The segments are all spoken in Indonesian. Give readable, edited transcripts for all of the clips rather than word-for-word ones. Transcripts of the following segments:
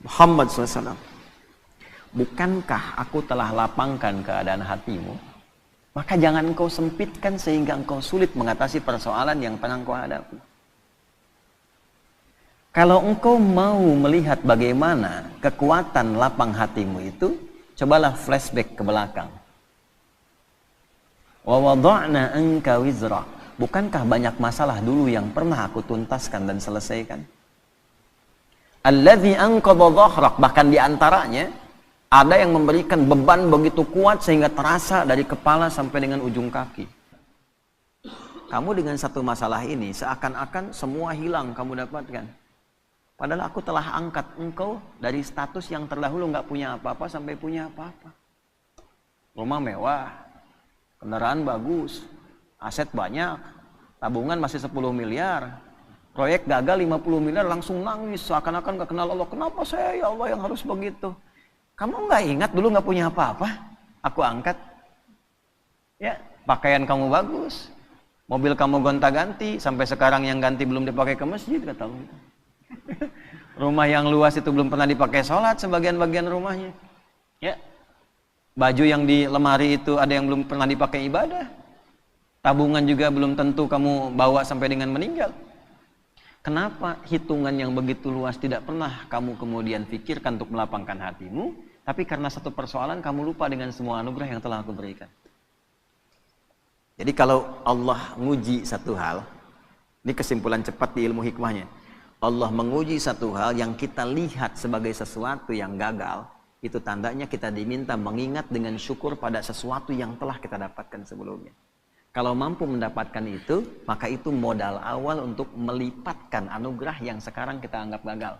Muhammad SAW, bukankah aku telah lapangkan keadaan hatimu? Maka jangan engkau sempitkan sehingga engkau sulit mengatasi persoalan yang tengah engkau hadapi. Kalau engkau mau melihat bagaimana kekuatan lapang hatimu itu, cobalah flashback ke belakang. Wa wada'na anka wizra. Bukankah banyak masalah dulu yang pernah aku tuntaskan dan selesaikan? Alladzi anqadha dhahrak, bahkan diantaranya ada yang memberikan beban begitu kuat sehingga terasa dari kepala sampai dengan ujung kaki. Kamu dengan satu masalah ini seakan-akan semua hilang kamu dapatkan. Padahal aku telah angkat engkau dari status yang terdahulu nggak punya apa-apa sampai punya apa-apa. Rumah mewah, kendaraan bagus, aset banyak, tabungan masih 10 miliar, proyek gagal 50 miliar, langsung nangis seakan-akan nggak kenal Allah. Kenapa saya ya Allah yang harus begitu? Kamu nggak ingat dulu nggak punya apa-apa? Aku angkat. Ya, pakaian kamu bagus, mobil kamu gonta-ganti, sampai sekarang yang ganti belum dipakai ke masjid, kata Allah. Rumah yang luas itu belum pernah dipakai sholat sebagian-bagian rumahnya. Ya, baju yang di lemari itu ada yang belum pernah dipakai ibadah. Tabungan juga belum tentu kamu bawa sampai dengan meninggal. Kenapa hitungan yang begitu luas tidak pernah kamu kemudian pikirkan untuk melapangkan hatimu, tapi karena satu persoalan kamu lupa dengan semua anugerah yang telah aku berikan. Jadi kalau Allah nguji satu hal, ini kesimpulan cepat di ilmu hikmahnya. Allah menguji satu hal yang kita lihat sebagai sesuatu yang gagal, itu tandanya kita diminta mengingat dengan syukur pada sesuatu yang telah kita dapatkan sebelumnya. Kalau mampu mendapatkan itu, maka itu modal awal untuk melipatkan anugerah yang sekarang kita anggap gagal.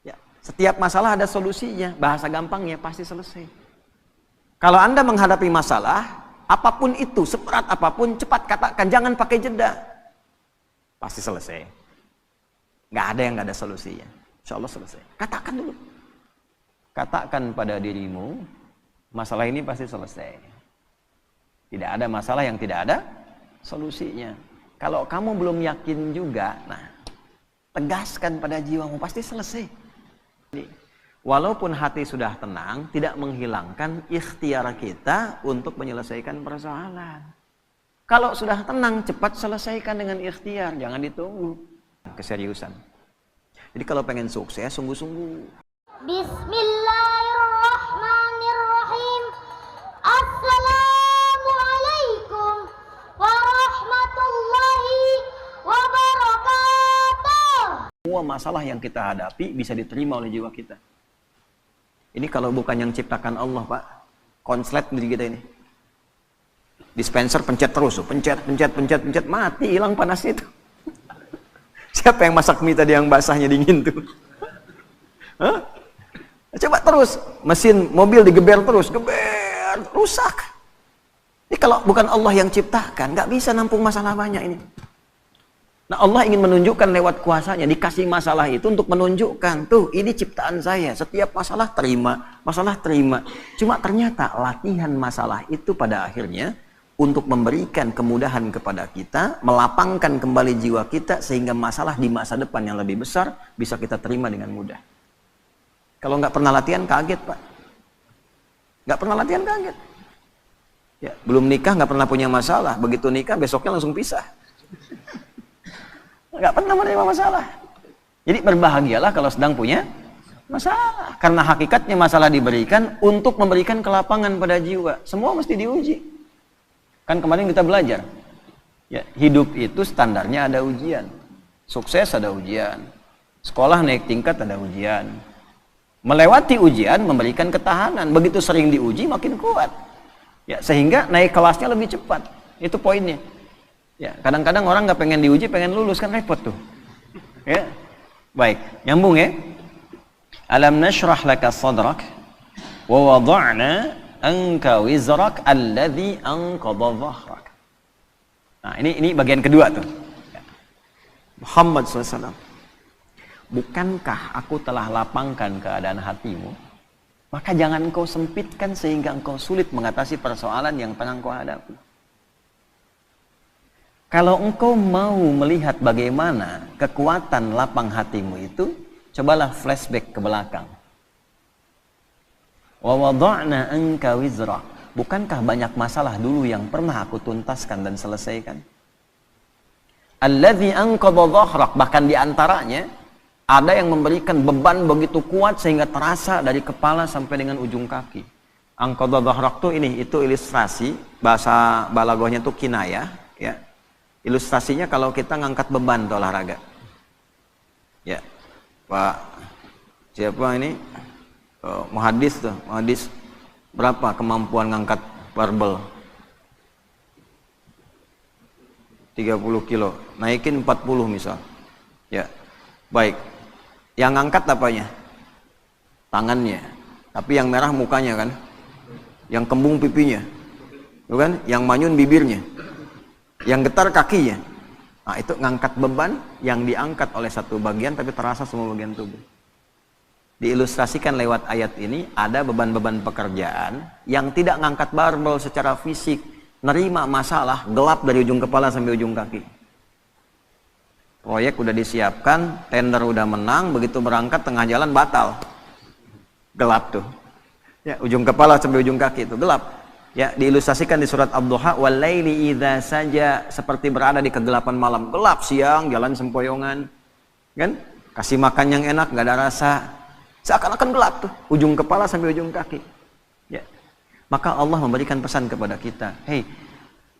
Ya, setiap masalah ada solusinya, bahasa gampangnya pasti selesai. Kalau Anda menghadapi masalah, apapun itu, seberat apapun, cepat katakan, jangan pakai jeda. Pasti selesai. Nggak ada yang nggak ada solusinya. Insya Allah selesai. Katakan dulu. Katakan pada dirimu, masalah ini pasti selesai. Tidak ada masalah yang tidak ada solusinya. Kalau kamu belum yakin juga, nah, tegaskan pada jiwamu, pasti selesai. Walaupun hati sudah tenang, tidak menghilangkan ikhtiar kita untuk menyelesaikan persoalan. Kalau sudah tenang, cepat selesaikan dengan ikhtiar, jangan ditunggu. Keseriusan. Jadi kalau pengen sukses, sungguh-sungguh. Bismillahirrahmanirrahim. Assalamualaikum warahmatullahi wabarakatuh. Semua masalah yang kita hadapi bisa diterima oleh jiwa kita. Ini kalau bukan yang ciptakan Allah, Pak. Konslet diri kita ini. Dispenser pencet terus, pencet, mati, hilang panasnya itu. Siapa yang masak mie tadi yang basahnya dingin tuh? Hah? Coba terus, mesin mobil digeber terus, geber, rusak. Ini kalau bukan Allah yang ciptakan, nggak bisa nampung masalah banyak ini. Nah, Allah ingin menunjukkan lewat kuasanya, dikasih masalah itu untuk menunjukkan, tuh ini ciptaan saya, setiap masalah terima. Cuma ternyata latihan masalah itu pada akhirnya untuk memberikan kemudahan kepada kita, melapangkan kembali jiwa kita sehingga masalah di masa depan yang lebih besar bisa kita terima dengan mudah. Kalau nggak pernah latihan kaget, Pak. Nggak pernah latihan kaget. Ya, belum nikah nggak pernah punya masalah, begitu nikah besoknya langsung pisah. Nggak pernah menerima masalah. Jadi berbahagialah kalau sedang punya masalah, karena hakikatnya masalah diberikan untuk memberikan kelapangan pada jiwa. Semua mesti diuji. Kan kemarin kita belajar, ya, hidup itu standarnya ada ujian. Sukses ada ujian, sekolah naik tingkat ada ujian. Melewati ujian memberikan ketahanan. Begitu sering diuji makin kuat. Ya, sehingga naik kelasnya lebih cepat. Itu poinnya. Ya, kadang-kadang orang nggak pengen diuji, pengen lulus, kan repot tuh. Ya, baik, nyambung ya. Alam nashrah laka sadrak wa wada'na anka wizrak alladhi anqadha dhahrak. Nah, ini bagian kedua tuh. Muhammad SAW, bukankah aku telah lapangkan keadaan hatimu? Maka jangan engkau sempitkan sehingga engkau sulit mengatasi persoalan yang tengah engkau hadapi. Kalau engkau mau melihat bagaimana kekuatan lapang hatimu itu, Cobalah flashback ke belakang. Wa wada'na anka wizra. Bukankah banyak masalah dulu yang pernah aku tuntaskan dan selesaikan? Alladzi anqadha dhahrak, bahkan diantaranya ada yang memberikan beban begitu kuat sehingga terasa dari kepala sampai dengan ujung kaki. Anqadha dhahrak itu ilustrasi, bahasa balaghahnya itu kinayah, ya. Ilustrasinya kalau kita ngangkat beban tuh olahraga. Ya. Pak siapa ini? Muhadis tuh, muhadis berapa kemampuan ngangkat barbel? 30 kilo, naikin 40 misal. Ya. Baik. Yang ngangkat apanya? Tangannya. Tapi yang merah mukanya kan? Yang kembung pipinya. Bukan? Yang manyun bibirnya. Yang getar kakinya. Nah, itu ngangkat beban yang diangkat oleh satu bagian tapi terasa semua bagian tubuh. Diilustrasikan lewat ayat ini, ada beban-beban pekerjaan yang tidak ngangkat barbel secara fisik, nerima masalah, gelap dari ujung kepala sampai ujung kaki. Proyek udah disiapkan, tender udah menang, begitu berangkat tengah jalan batal. Gelap tuh. Ya, ujung kepala sampai ujung kaki itu gelap. Ya, diilustrasikan di surat Ad-Duha, walaili idza saja, seperti berada di kegelapan malam. Gelap siang, jalan sempoyongan. Kan? Kasih makan yang enak, nggak ada rasa. Seakan-akan gelap tuh, ujung kepala sampai ujung kaki. Ya. Maka Allah memberikan pesan kepada kita, hei,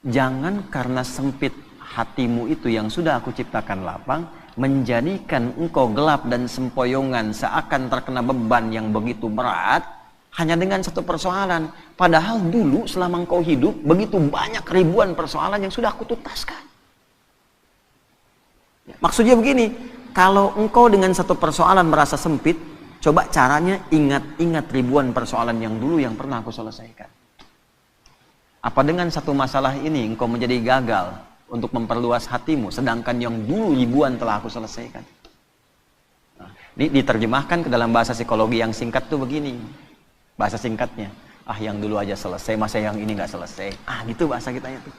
jangan karena sempit hatimu itu yang sudah aku ciptakan lapang, menjadikan engkau gelap dan sempoyongan seakan terkena beban yang begitu berat, hanya dengan satu persoalan. Padahal dulu selama engkau hidup, begitu banyak ribuan persoalan yang sudah aku tuntaskan. Ya. Maksudnya begini, kalau engkau dengan satu persoalan merasa sempit, coba caranya ingat-ingat ribuan persoalan yang dulu yang pernah aku selesaikan. Apa dengan satu masalah ini engkau menjadi gagal untuk memperluas hatimu, sedangkan yang dulu ribuan telah aku selesaikan? Nah, ini diterjemahkan ke dalam bahasa psikologi yang singkat tuh begini. Bahasa singkatnya, yang dulu aja selesai, masa yang ini nggak selesai. Gitu bahasa kitanya tuh.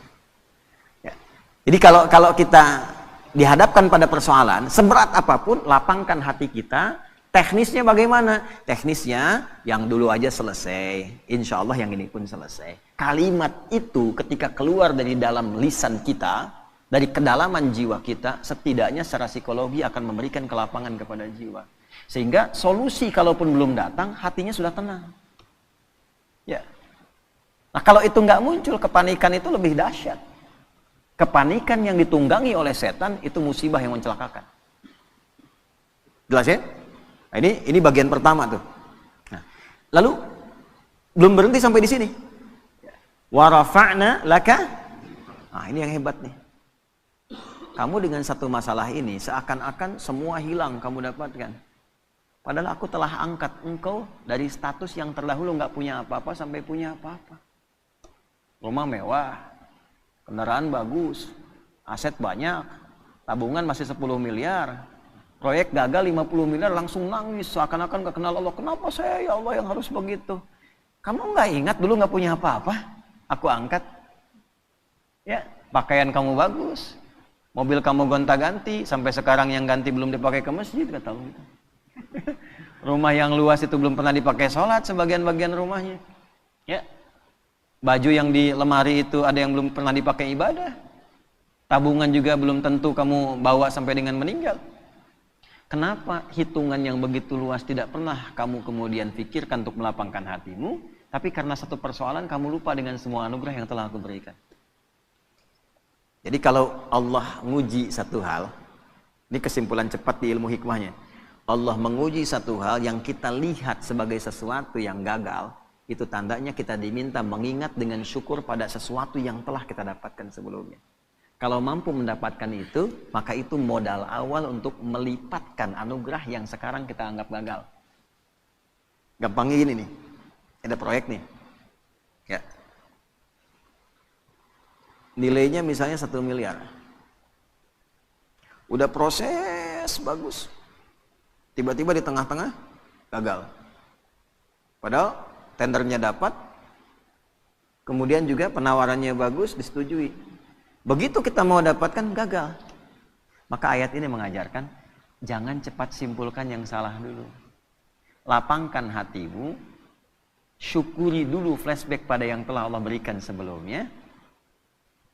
Ya. Jadi kalau kita dihadapkan pada persoalan, seberat apapun, lapangkan hati kita. Teknisnya bagaimana? Teknisnya yang dulu aja selesai, insya Allah yang ini pun selesai. Kalimat itu ketika keluar dari dalam lisan kita, dari kedalaman jiwa kita, setidaknya secara psikologi akan memberikan kelapangan kepada jiwa. Sehingga solusi kalaupun belum datang, hatinya sudah tenang. Ya. Nah, kalau itu nggak muncul, kepanikan itu lebih dahsyat. Kepanikan yang ditunggangi oleh setan itu musibah yang mencelakakan. Jelas ya? Nah, ini bagian pertama tuh. Nah, lalu belum berhenti sampai di sini. Wa rafa'na laka. Nah, ini yang hebat nih. Kamu dengan satu masalah ini seakan-akan semua hilang kamu dapatkan. Padahal aku telah angkat engkau dari status yang terdahulu nggak punya apa-apa sampai punya apa-apa. Rumah mewah, kendaraan bagus, aset banyak, tabungan masih 10 miliar. Proyek gagal 50 miliar, langsung nangis seakan-akan gak kenal Allah. Kenapa saya ya Allah yang harus begitu? Kamu gak ingat dulu gak punya apa-apa? Aku angkat. Ya, pakaian kamu bagus, mobil kamu gonta-ganti, sampai sekarang yang ganti belum dipakai ke masjid, gak tahu. Rumah yang luas itu belum pernah dipakai sholat sebagian-bagian rumahnya. Ya, baju yang di lemari itu ada yang belum pernah dipakai ibadah. Tabungan juga belum tentu kamu bawa sampai dengan meninggal. Kenapa hitungan yang begitu luas tidak pernah kamu kemudian pikirkan untuk melapangkan hatimu, tapi karena satu persoalan kamu lupa dengan semua anugerah yang telah aku berikan. Jadi kalau Allah menguji satu hal, ini kesimpulan cepat di ilmu hikmahnya. Allah menguji satu hal yang kita lihat sebagai sesuatu yang gagal, itu tandanya kita diminta mengingat dengan syukur pada sesuatu yang telah kita dapatkan sebelumnya. Kalau mampu mendapatkan itu, maka itu modal awal untuk melipatkan anugerah yang sekarang kita anggap gagal. Gampangnya gini nih, ada proyek nih, ya. Nilainya misalnya 1 miliar. Udah proses bagus, tiba-tiba di tengah-tengah gagal. Padahal tendernya dapat, kemudian juga penawarannya bagus, disetujui. Begitu kita mau dapatkan, gagal. Maka ayat ini mengajarkan, jangan cepat simpulkan yang salah dulu. Lapangkan hatimu, syukuri dulu, flashback pada yang telah Allah berikan sebelumnya.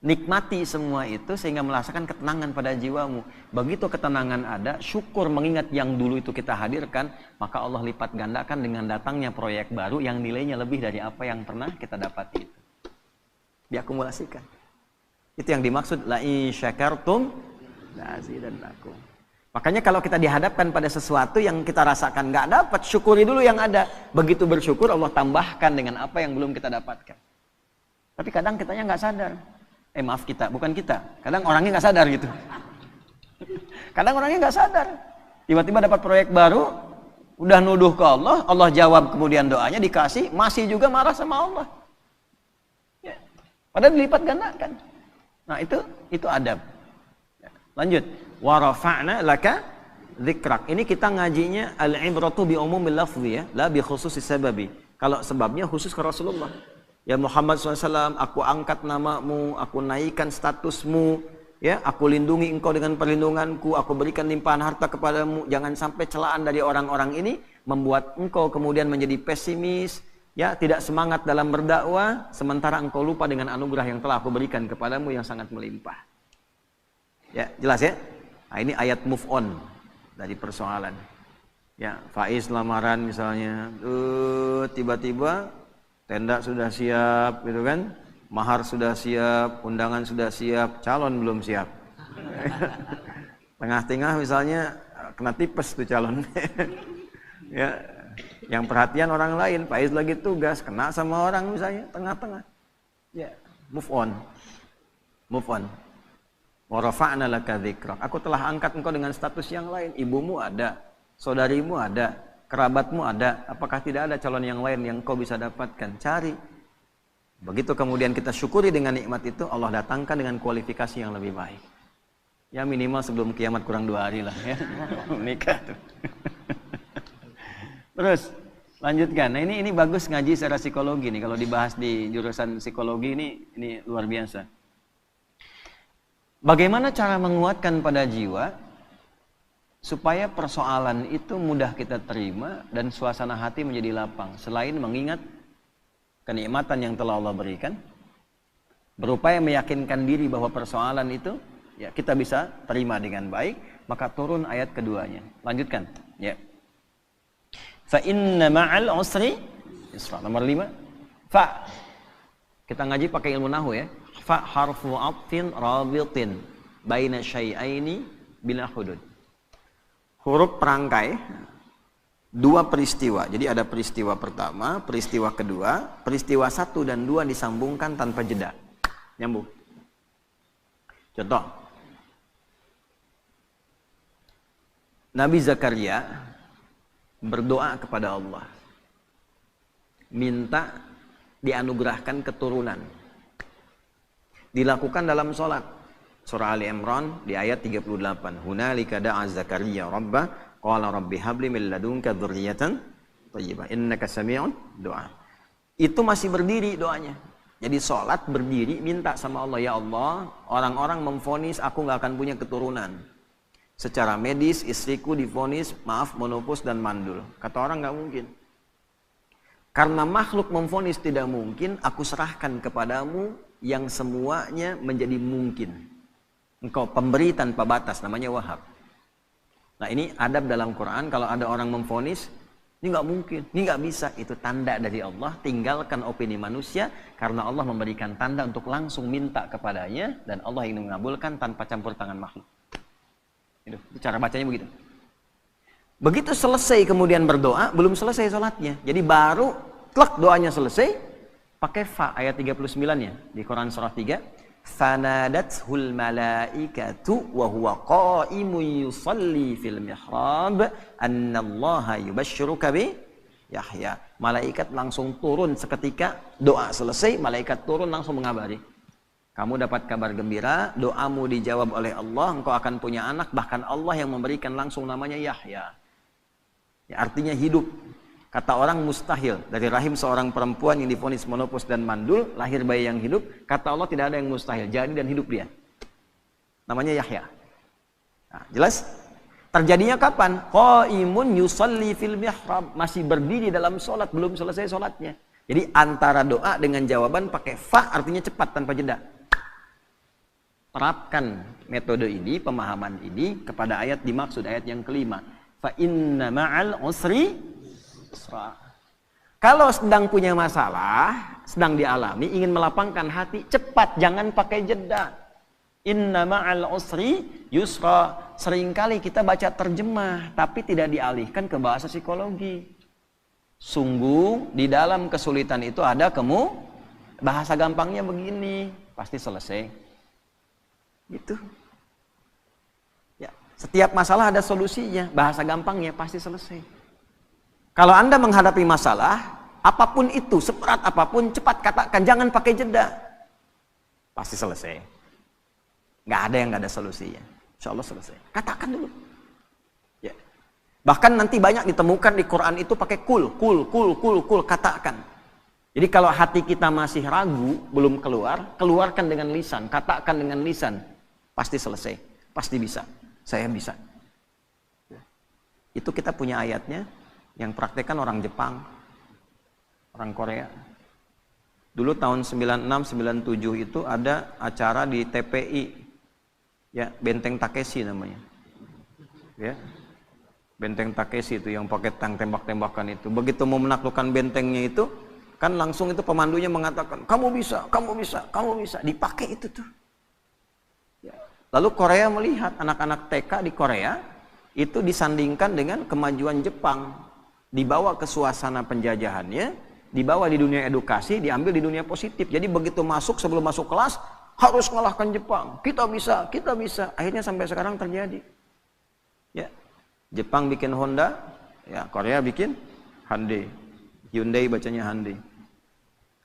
Nikmati semua itu sehingga merasakan ketenangan pada jiwamu. Begitu ketenangan ada, syukur mengingat yang dulu itu kita hadirkan, maka Allah lipat gandakan dengan datangnya proyek baru yang nilainya lebih dari apa yang pernah kita dapati itu. Diakumulasikan. Itu yang dimaksud la in syakartum la azidannakum. Makanya kalau kita dihadapkan pada sesuatu yang kita rasakan nggak dapat, syukuri dulu yang ada. Begitu bersyukur, Allah tambahkan dengan apa yang belum kita dapatkan. Tapi kadang kitanya nggak sadar. Maaf kita, bukan kita. Kadang orangnya nggak sadar gitu. Kadang orangnya nggak sadar. Tiba-tiba dapat proyek baru, udah nuduh ke Allah, Allah jawab kemudian doanya dikasih, masih juga marah sama Allah. Ya. Padahal dilipat gandakan. Nah itu adab. Lanjut. Wa rafa'na laka dzikrak. Ini kita ngajinya al-ibratu bi umumil lafzi ya, la bi khususis sababi. Kalau sebabnya khusus ke Rasulullah. Ya Muhammad SAW, aku angkat namamu, aku naikkan statusmu, ya, aku lindungi engkau dengan perlindunganku, aku berikan limpahan harta kepadamu. Jangan sampai celaan dari orang-orang ini membuat engkau kemudian menjadi pesimis, ya, tidak semangat dalam berdakwah, sementara engkau lupa dengan anugerah yang telah aku berikan kepadamu yang sangat melimpah. Ya, jelas ya? Nah, ini ayat move on dari persoalan. Ya, Faiz lamaran misalnya, tiba-tiba tenda sudah siap, gitu kan? Mahar sudah siap, undangan sudah siap, calon belum siap. Tengah-tengah misalnya kena tipes tuh calon. Ya, yang perhatian orang lain, Faiz lagi tugas, kena sama orang misalnya tengah-tengah. Ya, move on. Move on. Wa rafa'na laka dzikrak. Aku telah angkat engkau dengan status yang lain. Ibumu ada, saudarimu ada, kerabatmu ada. Apakah tidak ada calon yang lain yang kau bisa dapatkan? Cari. Begitu kemudian kita syukuri dengan nikmat itu, Allah datangkan dengan kualifikasi yang lebih baik. Ya minimal sebelum kiamat kurang 2 hari lah ya. Nikah tuh. Terus lanjutkan. Nah ini bagus ngaji secara psikologi nih. Kalau dibahas di jurusan psikologi ini luar biasa. Bagaimana cara menguatkan pada jiwa supaya persoalan itu mudah kita terima dan suasana hati menjadi lapang. Selain mengingat kenikmatan yang telah Allah berikan, berupaya meyakinkan diri bahwa persoalan itu ya kita bisa terima dengan baik, maka turun ayat keduanya. Lanjutkan. Ya. Fa inna ma'al usri yusra. Nomor 5. Fa. Kita ngaji pakai ilmu nahwu ya. Fa harfu atfin rabitin baina syai'aini bila hudud. Huruf perangkai 2 peristiwa. Jadi ada peristiwa pertama, peristiwa kedua, peristiwa 1 dan 2 disambungkan tanpa jeda. Nyambung. Contoh. Nabi Zakaria berdoa kepada Allah. Minta dianugerahkan keturunan. Dilakukan dalam sholat. Surah Ali Imran di ayat 38. Hunalika da'a Zakaria rabbah qala rabbi habli min ladunka dzurriyyatan thayyibah innaka sami'un du'a. Itu masih berdiri doanya. Jadi sholat berdiri minta sama Allah, ya Allah, orang-orang memvonis aku nggak akan punya keturunan. Secara medis istriku divonis maaf menopause dan mandul. Kata orang nggak mungkin. Karena makhluk memvonis tidak mungkin, aku serahkan kepadamu yang semuanya menjadi mungkin. Engkau pemberi tanpa batas, namanya Wahhab. Nah ini adab dalam Quran, kalau ada orang memvonis, ini nggak mungkin, ini nggak bisa, itu tanda dari Allah. Tinggalkan opini manusia, karena Allah memberikan tanda untuk langsung minta kepadanya, dan Allah ingin mengabulkan tanpa campur tangan makhluk. Itu cara bacanya begitu. Begitu selesai kemudian berdoa, belum selesai sholatnya. Jadi baru klak doanya selesai, pakai fa ayat 39-nya di Quran surah 3. Fanadathul malaikatu wa huwa qa'imun yusalli fil mihrab annallaha yubashshiruka bi Yahya. Malaikat langsung turun seketika doa selesai, malaikat turun langsung mengabari. Kamu dapat kabar gembira, doamu dijawab oleh Allah, engkau akan punya anak, bahkan Allah yang memberikan langsung namanya Yahya. Ya, artinya hidup. Kata orang mustahil, dari rahim seorang perempuan yang divonis menopause dan mandul, lahir bayi yang hidup, kata Allah tidak ada yang mustahil, jadi dan hidup dia. Namanya Yahya. Nah, jelas? Terjadinya kapan? Qaimun yusalli fil mihrab, masih berdiri dalam sholat, belum selesai sholatnya. Jadi antara doa dengan jawaban pakai fa artinya cepat tanpa jeda. Terapkan metode ini, pemahaman ini kepada ayat dimaksud, ayat yang kelima. Fa inna ma'al usri yusra. Kalau sedang punya masalah, sedang dialami, ingin melapangkan hati, cepat, jangan pakai jeda. Inna ma'al usri yusra. Seringkali kita baca terjemah, tapi tidak dialihkan ke bahasa psikologi. Sungguh, di dalam kesulitan itu ada bahasa gampangnya begini, pasti selesai. Gitu. Ya, setiap masalah ada solusinya, bahasa gampangnya pasti selesai. Kalau Anda menghadapi masalah, apapun itu, seberat apapun, cepat katakan, jangan pakai jeda. Pasti selesai. Nggak ada yang nggak ada solusinya. Insya Allah selesai. Katakan dulu. Ya. Bahkan nanti banyak ditemukan di Quran itu pakai kul, katakan. Jadi kalau hati kita masih ragu, belum keluar, keluarkan dengan lisan, katakan dengan lisan. Pasti selesai, pasti bisa. Saya bisa. Ya. Itu kita punya ayatnya, yang praktekkan orang Jepang, orang Korea. Dulu tahun 96-97 itu ada acara di TPI. Ya, Benteng Takeshi namanya. Ya. Benteng Takeshi itu yang pakai tank tembak-tembakan itu. Begitu mau menaklukkan bentengnya itu, kan langsung itu pemandunya mengatakan, kamu bisa, kamu bisa, kamu bisa. Dipakai itu tuh. Ya. Lalu Korea melihat anak-anak TK di Korea itu disandingkan dengan kemajuan Jepang. Dibawa ke suasana penjajahannya, dibawa di dunia edukasi, diambil di dunia positif. Jadi begitu masuk, sebelum masuk kelas, harus mengalahkan Jepang. Kita bisa, kita bisa. Akhirnya sampai sekarang terjadi. Ya. Jepang bikin Honda, ya Korea bikin Hyundai. Hyundai bacanya Hyundai.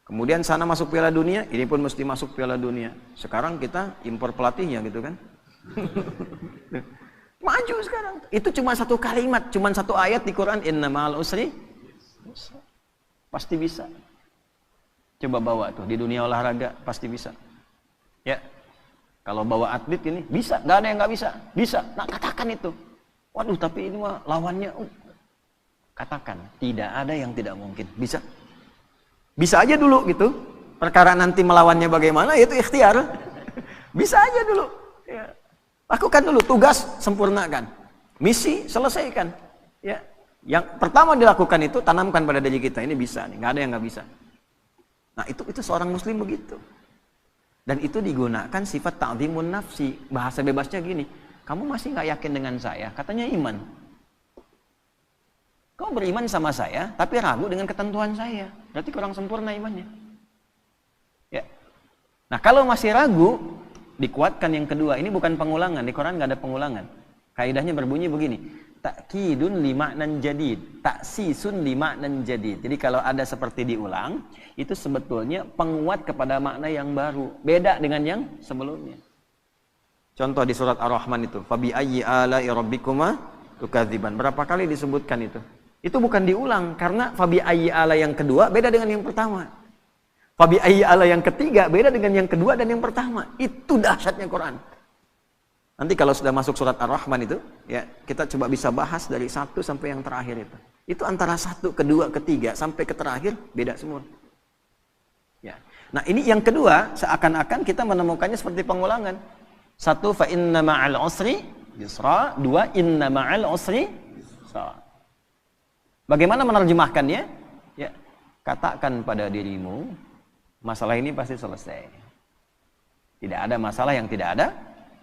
Kemudian sana masuk Piala Dunia, ini pun mesti masuk Piala Dunia. Sekarang kita impor pelatihnya gitu kan. Maju sekarang. Itu cuma satu kalimat, cuma satu ayat di Quran, inna ma'al usri. Pasti bisa. Coba bawa tuh di dunia olahraga, pasti bisa. Ya, kalau bawa atlet ini bisa, nggak ada yang nggak bisa, bisa. Nah katakan itu. Waduh, tapi ini mah lawannya. Katakan, tidak ada yang tidak mungkin. Bisa, bisa aja dulu gitu. Perkara nanti melawannya bagaimana, itu ikhtiar. Bisa aja dulu. Ya. Lakukan dulu, tugas sempurnakan, misi selesaikan. Ya, yang pertama dilakukan itu tanamkan pada diri kita ini bisa, nih, nggak ada yang nggak bisa. Nah itu seorang Muslim begitu. Dan itu digunakan sifat ta'dhimun nafsi. Bahasa bebasnya gini, kamu masih nggak yakin dengan saya? Katanya iman. Kau beriman sama saya, tapi ragu dengan ketentuan saya. Berarti kurang sempurna imannya. Ya. Nah kalau masih ragu, dikuatkan yang kedua. Ini bukan pengulangan, di Quran nggak ada pengulangan. Kaidahnya berbunyi begini, takkidun limaknan jadid, taksisun limaknan jadid. Jadi kalau ada seperti diulang, itu sebetulnya penguat kepada makna yang baru, beda dengan yang sebelumnya. Contoh di surat Ar-Rahman itu, fabi ayyi ala'i rabbikuma tukadziban. Berapa kali disebutkan itu? Itu bukan diulang, karena fabi ayyi ala yang kedua beda dengan yang pertama. Fabi ayyi ala yang ketiga beda dengan yang kedua dan yang pertama. Itu dahsyatnya Quran. Nanti kalau sudah masuk surat Ar-Rahman itu, ya kita coba bisa bahas dari satu sampai yang terakhir itu. Itu antara satu, kedua, ketiga sampai ke terakhir beda semua. Ya. Nah ini yang kedua, seakan-akan kita menemukannya seperti pengulangan. Satu, fa inna ma'al usri yusra. Dua, inna ma'al usri yusra. Bagaimana menerjemahkannya? Ya, katakan pada dirimu, masalah ini pasti selesai. Tidak ada masalah yang tidak ada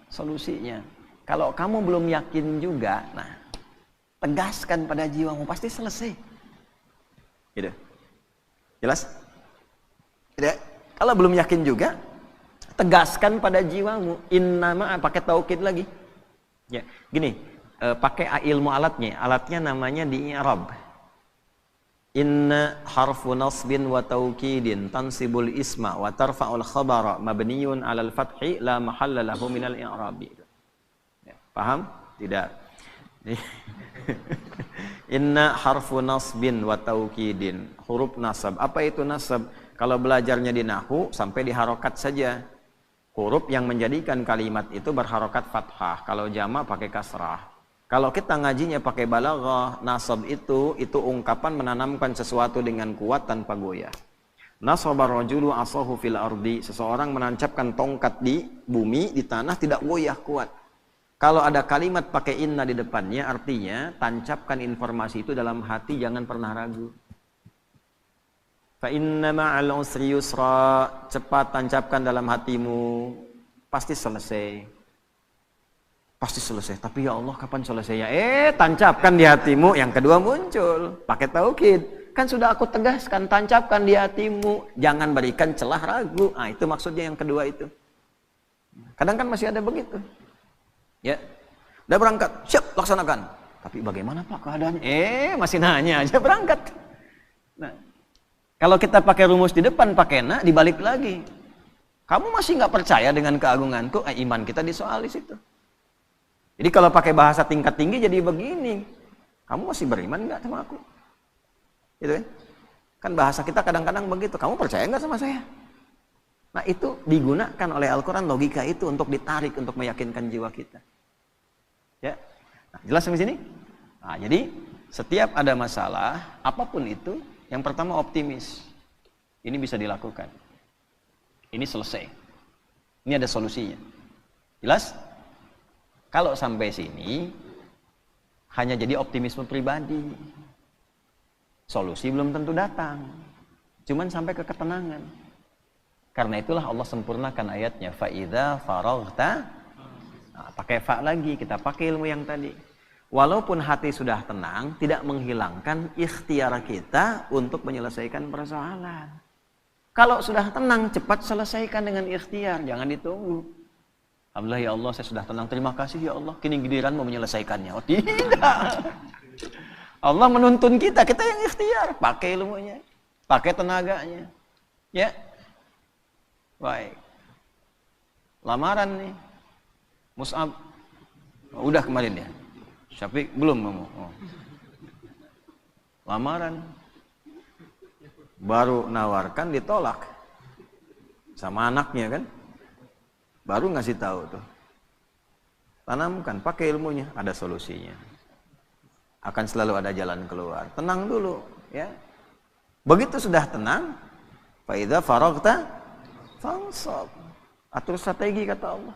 solusinya. Kalau kamu belum yakin juga, nah, tegaskan pada jiwamu, pasti selesai. Gitu. Jelas? Tidak. Kalau belum yakin juga, tegaskan pada jiwamu. Innama, pakai taukid lagi. Ya, gini, pakai ilmu alatnya. Alatnya namanya di i'rab. Inna harfu nasbin wa taukidin tansibul isma wa tarfa'ul khabara mabniyun 'alal fathi la mahalla lahu minal i'rabi. Ya, paham? Tidak. Inna harfu nasbin wa taukidin, huruf nasab. Apa itu nasab? Kalau belajarnya di nahwu sampai di harokat saja. Huruf yang menjadikan kalimat itu berharokat fathah. Kalau jamak pakai kasrah. Kalau kita ngajinya pakai balaghah, nasab itu ungkapan menanamkan sesuatu dengan kuat tanpa goyah. Nasaba rajulu asahu fil ardi, seseorang menancapkan tongkat di bumi, di tanah, tidak goyah, kuat. Kalau ada kalimat pakai inna di depannya, artinya tancapkan informasi itu dalam hati, jangan pernah ragu. Fa inna ma'al usri yusra, cepat tancapkan dalam hatimu, pasti selesai. Pasti selesai. Tapi ya Allah, kapan selesainya? Tancapkan di hatimu. Yang kedua muncul, pakai taukid. Kan sudah aku tegaskan, tancapkan di hatimu, jangan berikan celah ragu. Ah, itu maksudnya yang kedua itu. Kadang kan masih ada begitu. Ya, udah berangkat, siap, laksanakan. Tapi bagaimana Pak keadaannya? Masih nanya aja, berangkat. Nah, kalau kita pakai rumus di depan, pakai na, dibalik lagi. Kamu masih nggak percaya dengan keagunganku? Iman kita disoal di situ. Jadi kalau pakai bahasa tingkat tinggi jadi begini. Kamu masih beriman nggak sama aku? Gitu kan? Kan bahasa kita kadang-kadang begitu. Kamu percaya nggak sama saya? Nah, itu digunakan oleh Al-Quran, logika itu untuk ditarik, untuk meyakinkan jiwa kita. Ya, nah, jelas sampai sini? Nah, jadi setiap ada masalah, apapun itu, yang pertama optimis. Ini bisa dilakukan. Ini selesai. Ini ada solusinya. Jelas? Kalau sampai sini, hanya jadi optimisme pribadi. Solusi belum tentu datang. Cuman sampai ke ketenangan. Karena itulah Allah sempurnakan ayatnya. Fa'idha faraghta. Nah, pakai fa lagi, kita pakai ilmu yang tadi. Walaupun hati sudah tenang, tidak menghilangkan ikhtiar kita untuk menyelesaikan persoalan. Kalau sudah tenang, cepat selesaikan dengan ikhtiar, jangan ditunggu. Alhamdulillah ya Allah, saya sudah tenang, terima kasih ya Allah, kini giliran mau menyelesaikannya. Oh tidak. Allah menuntun kita yang ikhtiar, pakai ilmunya, pakai tenaganya. Ya. Baik. Lamaran nih. Mus'ab. Oh, udah kemarin ya. Syafiq belum mau. Oh. Lamaran. Baru nawarkan ditolak. Sama anaknya kan. Baru ngasih tahu tuh. Tanamkan, pakai ilmunya, ada solusinya. Akan selalu ada jalan keluar. Tenang dulu, ya. Begitu sudah tenang, fa idza faraghta fansab. Atur strategi kata Allah.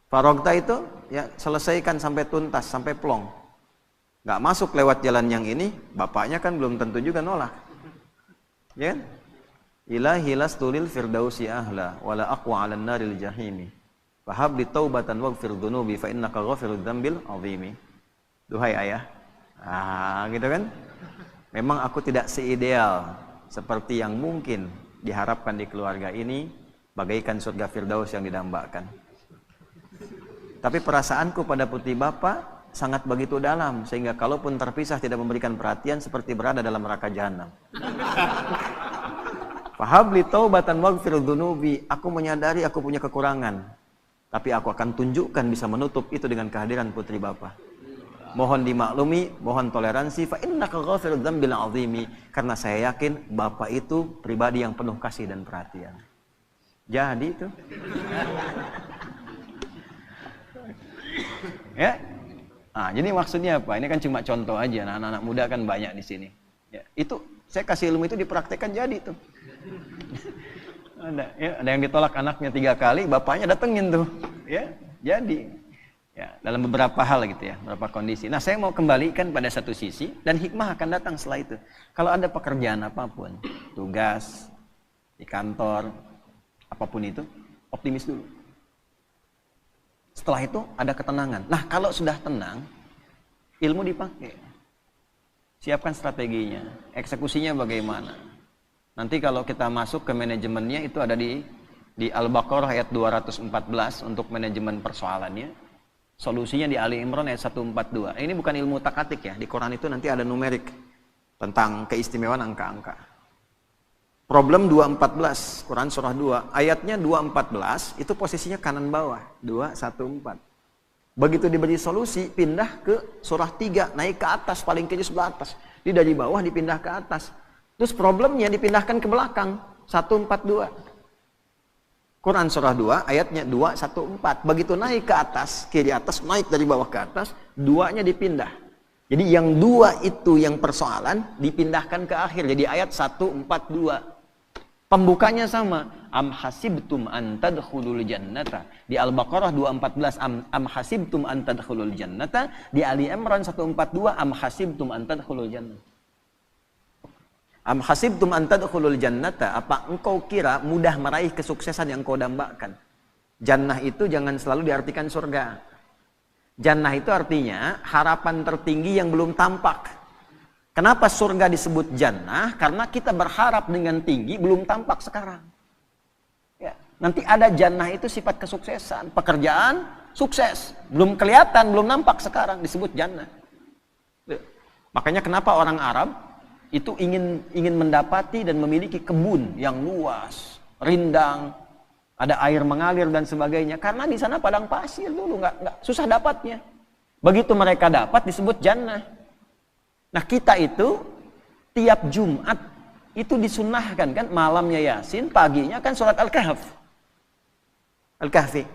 Faraghta itu ya selesaikan sampai tuntas, sampai plong. Enggak masuk lewat jalan yang ini, bapaknya kan belum tentu juga nolak. Ya. Ilahi lastulil firdausi ahla wala aqwa 'alan naril jahimi. Fahab li taubatan waghfir dzunubi fa innaka ghafirudz dzambil 'azimi. Duhai ayah. Gitu kan? Memang aku tidak seideal seperti yang mungkin diharapkan di keluarga ini, bagaikan surga firdaus yang didambakan. Tapi perasaanku pada putri Bapak sangat begitu dalam, sehingga kalaupun terpisah tidak memberikan perhatian seperti berada dalam neraka jahanam. Fahabli taubatan waghfir dzunubi, aku menyadari aku punya kekurangan, tapi aku akan tunjukkan bisa menutup itu dengan kehadiran putri Bapak. Mohon dimaklumi, mohon toleransi, fa innaka ghafirudz dzambil 'azimi, karena saya yakin Bapak itu pribadi yang penuh kasih dan perhatian. Jadi itu. Ya. Nah, jadi maksudnya apa? Ini kan cuma contoh aja. Nah, anak-anak muda kan banyak di sini. Ya, itu saya kasih ilmu itu dipraktekkan jadi tuh. Ada yang ditolak anaknya 3 kali, bapaknya datengin tuh. Ya, jadi. Ya, dalam beberapa hal gitu ya, beberapa kondisi. Nah, saya mau kembalikan pada satu sisi dan hikmah akan datang setelah itu. Kalau ada pekerjaan apapun, tugas di kantor, apapun itu, optimis dulu. Setelah itu ada ketenangan. Nah, kalau sudah tenang, ilmu dipakai. Siapkan strateginya, eksekusinya bagaimana. Nanti kalau kita masuk ke manajemennya itu ada di Al-Baqarah ayat 214 untuk manajemen persoalannya. Solusinya di Ali Imran ayat 142. Ini bukan ilmu takatik ya. Di Quran itu nanti ada numerik tentang keistimewaan angka-angka. Problem 214, Quran surah 2. Ayatnya 214 itu posisinya kanan bawah. 214. Begitu diberi solusi, pindah ke surah 3, naik ke atas, paling kiri sebelah atas. Di dari bawah dipindah ke atas. Terus problemnya dipindahkan ke belakang, 142. Quran surah 2 ayatnya 214. Begitu naik ke atas, kiri atas, naik dari bawah ke atas, duanya dipindah. Jadi yang dua itu yang persoalan dipindahkan ke akhir. Jadi ayat 142. Pembukanya sama. Am hasibtum an tadkhulul jannata. Di Al-Baqarah 214 am hasibtum an tadkhulul jannata. Di Ali Imran 142 am hasibtum an tadkhulul jannata. Am hasibtum an tadkhulul jannata, apa engkau kira mudah meraih kesuksesan yang kau dambakan? Jannah itu jangan selalu diartikan surga. Jannah itu artinya harapan tertinggi yang belum tampak. Kenapa surga disebut jannah? Karena kita berharap dengan tinggi belum tampak sekarang. Ya, nanti ada jannah itu sifat kesuksesan, pekerjaan sukses, belum kelihatan, belum nampak sekarang disebut jannah. Ya. Makanya kenapa orang Arab itu ingin mendapati dan memiliki kebun yang luas, rindang, ada air mengalir dan sebagainya. Karena di sana padang pasir dulu, nggak susah dapatnya. Begitu mereka dapat disebut jannah. Nah kita itu tiap Jumat itu disunnahkan kan malamnya Yasin, paginya kan surat Al-Kahf. Al-Kahfi.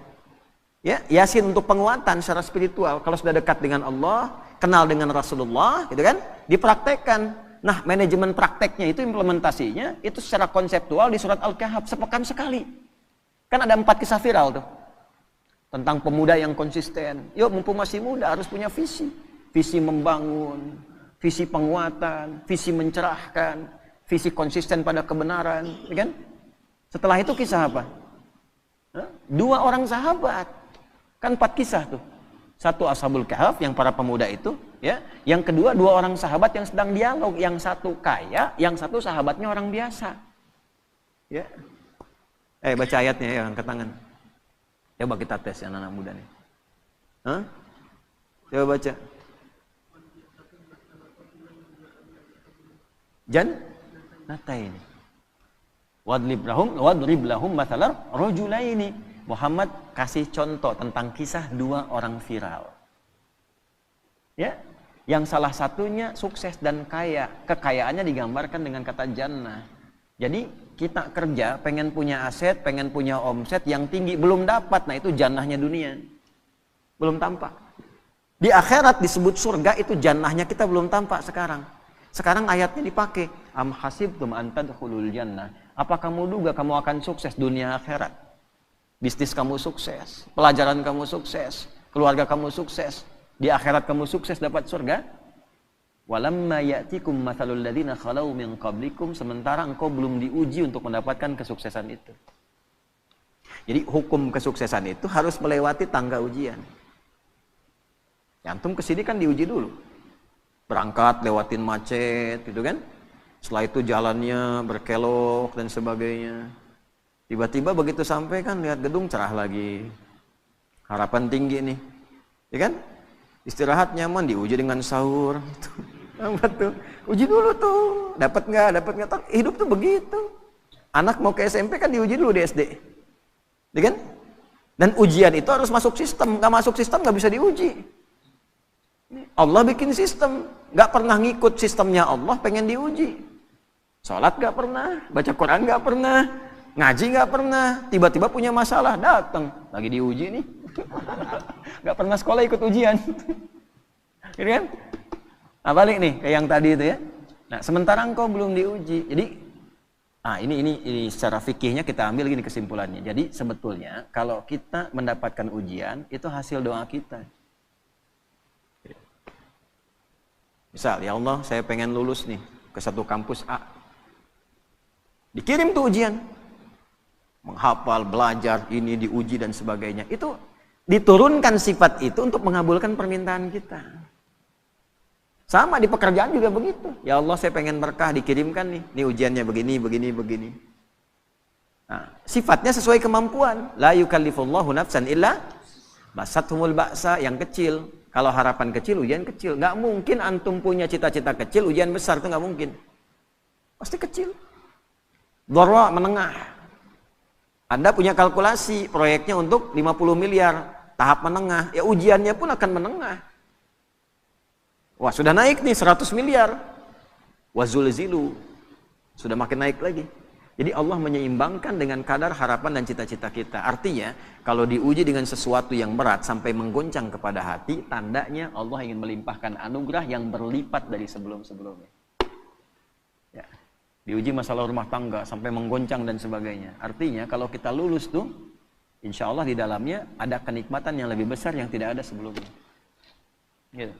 Ya, Yasin untuk penguatan secara spiritual. Kalau sudah dekat dengan Allah, kenal dengan Rasulullah, gitu kan, dipraktekkan. Nah, manajemen prakteknya itu, implementasinya, itu secara konseptual di surat Al-Kahf, sepekan sekali. Kan ada 4 kisah viral tuh. Tentang pemuda yang konsisten. Yuk, mumpung masih muda, harus punya visi. Visi membangun, visi penguatan, visi mencerahkan, visi konsisten pada kebenaran. Kan? Setelah itu kisah apa? 2 orang sahabat. Kan 4 kisah tuh. 1 Ashabul Kahf, yang para pemuda itu, ya. Yang kedua 2 orang sahabat yang sedang dialog, yang satu kaya, yang satu sahabatnya orang biasa. Ya. Baca ayatnya ya, angkat tangan. Coba kita tes ya anak muda nih. Hah? Coba baca. Jannataini. Wadrib lahum mathalan rajulaini. Muhammad kasih contoh tentang kisah 2 orang viral. Ya, yang salah satunya sukses dan kaya. Kekayaannya digambarkan dengan kata jannah. Jadi kita kerja, pengen punya aset, pengen punya omset yang tinggi, belum dapat. Nah itu jannahnya dunia. Belum tampak. Di akhirat disebut surga, itu jannahnya kita belum tampak sekarang. Sekarang ayatnya dipakai. Am hasibtum an tadkhulul jannah. Apa kamu duga kamu akan sukses dunia akhirat? Bisnis kamu sukses, pelajaran kamu sukses, keluarga kamu sukses, di akhirat kamu sukses dapat surga. Walamma ya'tikum mathalul ladzina khalau min qablikum, sementara engkau belum diuji untuk mendapatkan kesuksesan itu. Jadi hukum kesuksesan itu harus melewati tangga ujian. Antum kesini kan diuji dulu. Berangkat lewatin macet gitu kan. Setelah itu jalannya berkelok dan sebagainya. Tiba-tiba begitu sampai kan lihat gedung cerah lagi. Harapan tinggi nih. Ya kan? Istirahat nyaman, diuji dengan sahur. Apa tuh? Uji dulu tuh. Dapat nggak? Hidup tuh begitu. Anak mau ke SMP kan diuji dulu di SD. Ya kan? Dan ujian itu harus masuk sistem. Nggak masuk sistem nggak bisa diuji. Allah bikin sistem. Nggak pernah ngikut sistemnya Allah, pengen diuji. Sholat nggak pernah. Baca Quran nggak pernah. Ngaji nggak pernah, tiba-tiba punya masalah, datang lagi diuji nih. Nggak pernah sekolah ikut ujian. Gitu kan? Nah balik nih ke yang tadi itu ya. Nah sementara engkau belum diuji. Jadi ini secara fikihnya kita ambil gini kesimpulannya. Jadi sebetulnya kalau kita mendapatkan ujian itu hasil doa kita. Misal ya Allah saya pengen lulus nih ke satu kampus A. Dikirim tuh ujian. Menghafal, belajar, ini diuji dan sebagainya. Itu diturunkan sifat itu untuk mengabulkan permintaan kita. Sama di pekerjaan juga begitu. Ya Allah saya pengen berkah, dikirimkan nih. Ini ujiannya begini. Nah, sifatnya sesuai kemampuan. La yukallifullahu nafsan illa masathumul ba'sa, yang kecil. Kalau harapan kecil, ujian kecil. Nggak mungkin antum punya cita-cita kecil, ujian besar, itu nggak mungkin. Pasti kecil. Dharra, menengah. Anda punya kalkulasi proyeknya untuk 50 miliar, tahap menengah, ya ujiannya pun akan menengah. Wah sudah naik nih 100 miliar, wazulzilu, sudah makin naik lagi. Jadi Allah menyeimbangkan dengan kadar harapan dan cita-cita kita. Artinya, kalau diuji dengan sesuatu yang berat sampai menggoncang kepada hati, tandanya Allah ingin melimpahkan anugerah yang berlipat dari sebelum-sebelumnya. Ya. Diuji masalah rumah tangga sampai menggoncang dan sebagainya. Artinya, kalau kita lulus tuh, insya Allah di dalamnya ada kenikmatan yang lebih besar yang tidak ada sebelumnya. Gitu.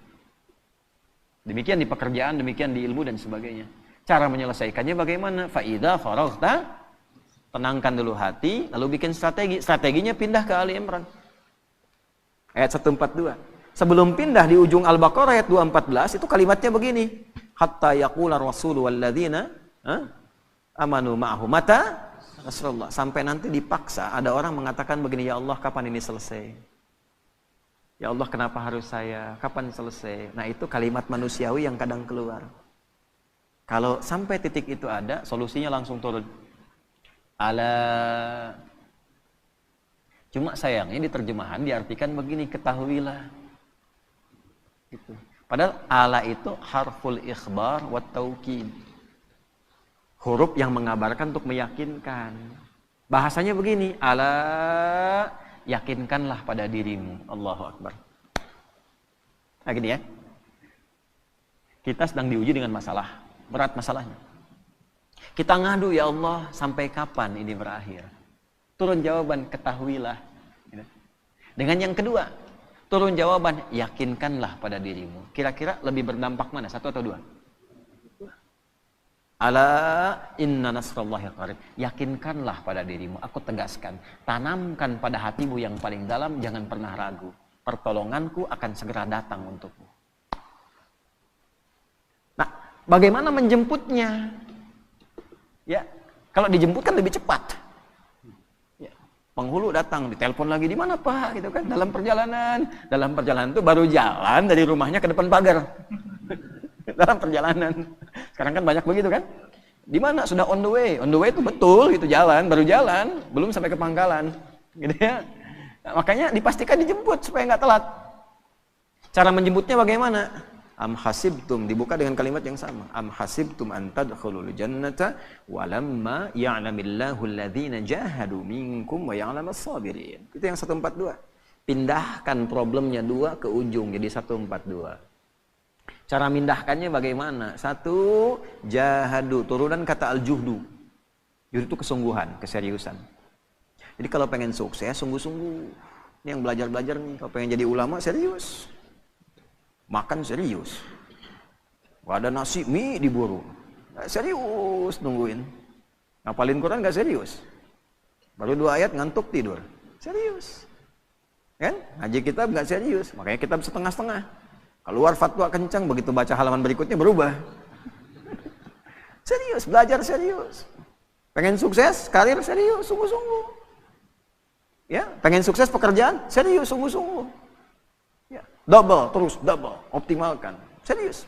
Demikian di pekerjaan, demikian di ilmu dan sebagainya. Cara menyelesaikannya bagaimana? Fa'idha faraghta, tenangkan dulu hati, lalu bikin strategi. Strateginya pindah ke Ali Imran. Ayat 142. Sebelum pindah di ujung Al-Baqarah ayat 214, itu kalimatnya begini. Hatta yaqula rasulu walladzina amanu ma'ahu mata nasrullah. Sampai nanti dipaksa ada orang mengatakan begini, ya Allah kapan ini selesai? Ya Allah kenapa harus saya? Kapan selesai? Nah itu kalimat manusiawi yang kadang keluar. Kalau sampai titik itu ada, solusinya langsung turun. Ala. Cuma sayangnya di terjemahan diartikan begini, ketahuilah. Gitu. Padahal ala itu harful ikhbar wa taukid. Huruf yang mengabarkan untuk meyakinkan. Bahasanya begini, ala yakinkanlah pada dirimu. Allahu Akbar. Nah gini ya. Kita sedang diuji dengan masalah. Berat masalahnya. Kita ngadu, ya Allah, sampai kapan ini berakhir? Turun jawaban, ketahuilah. Dengan yang kedua, turun jawaban, yakinkanlah pada dirimu. Kira-kira lebih berdampak mana? Satu atau dua? Ala inna nasrallahi qarib. Yakinkanlah pada dirimu. Aku tegaskan, tanamkan pada hatimu yang paling dalam, jangan pernah ragu. Pertolonganku akan segera datang untukmu. Nah, bagaimana menjemputnya? Ya, kalau dijemput kan lebih cepat. Ya, penghulu datang, ditelepon lagi, di mana Pak? Gitu kan, dalam perjalanan itu baru jalan dari rumahnya ke depan pagar. Dalam perjalanan. Sekarang kan banyak begitu kan? Di mana? Sudah on the way. On the way itu betul, itu jalan, baru jalan, belum sampai ke pangkalan. Gitu ya. Nah, makanya dipastikan dijemput supaya nggak telat. Cara menjemputnya bagaimana? Am hasibtum, dibuka dengan kalimat yang sama. Am hasibtum an tadkhulul jannata walamma ya'lamillahu alladhina jahadu minkum wa ya'lamas sabirin. Itu yang 142. Pindahkan problemnya 2 ke ujung jadi 142. Cara mindahkannya bagaimana? 1, jahadu, turunan kata al-juhdu. Juhdu itu kesungguhan, keseriusan. Jadi kalau pengen sukses, sungguh-sungguh. Ini yang belajar-belajar nih, kalau pengen jadi ulama serius. Makan serius. Gak ada nasi, mie diburu. Serius nungguin. Ngapalin Quran gak serius. Baru 2 ayat ngantuk tidur. Serius. Kan? Ngaji kitab gak serius. Makanya kitab setengah-setengah. Keluar fatwa kencang, begitu baca halaman berikutnya berubah. Serius, belajar serius. Pengen sukses, karir serius, sungguh-sungguh. Ya, pengen sukses pekerjaan, serius, sungguh-sungguh. Double, terus double, optimalkan. Serius.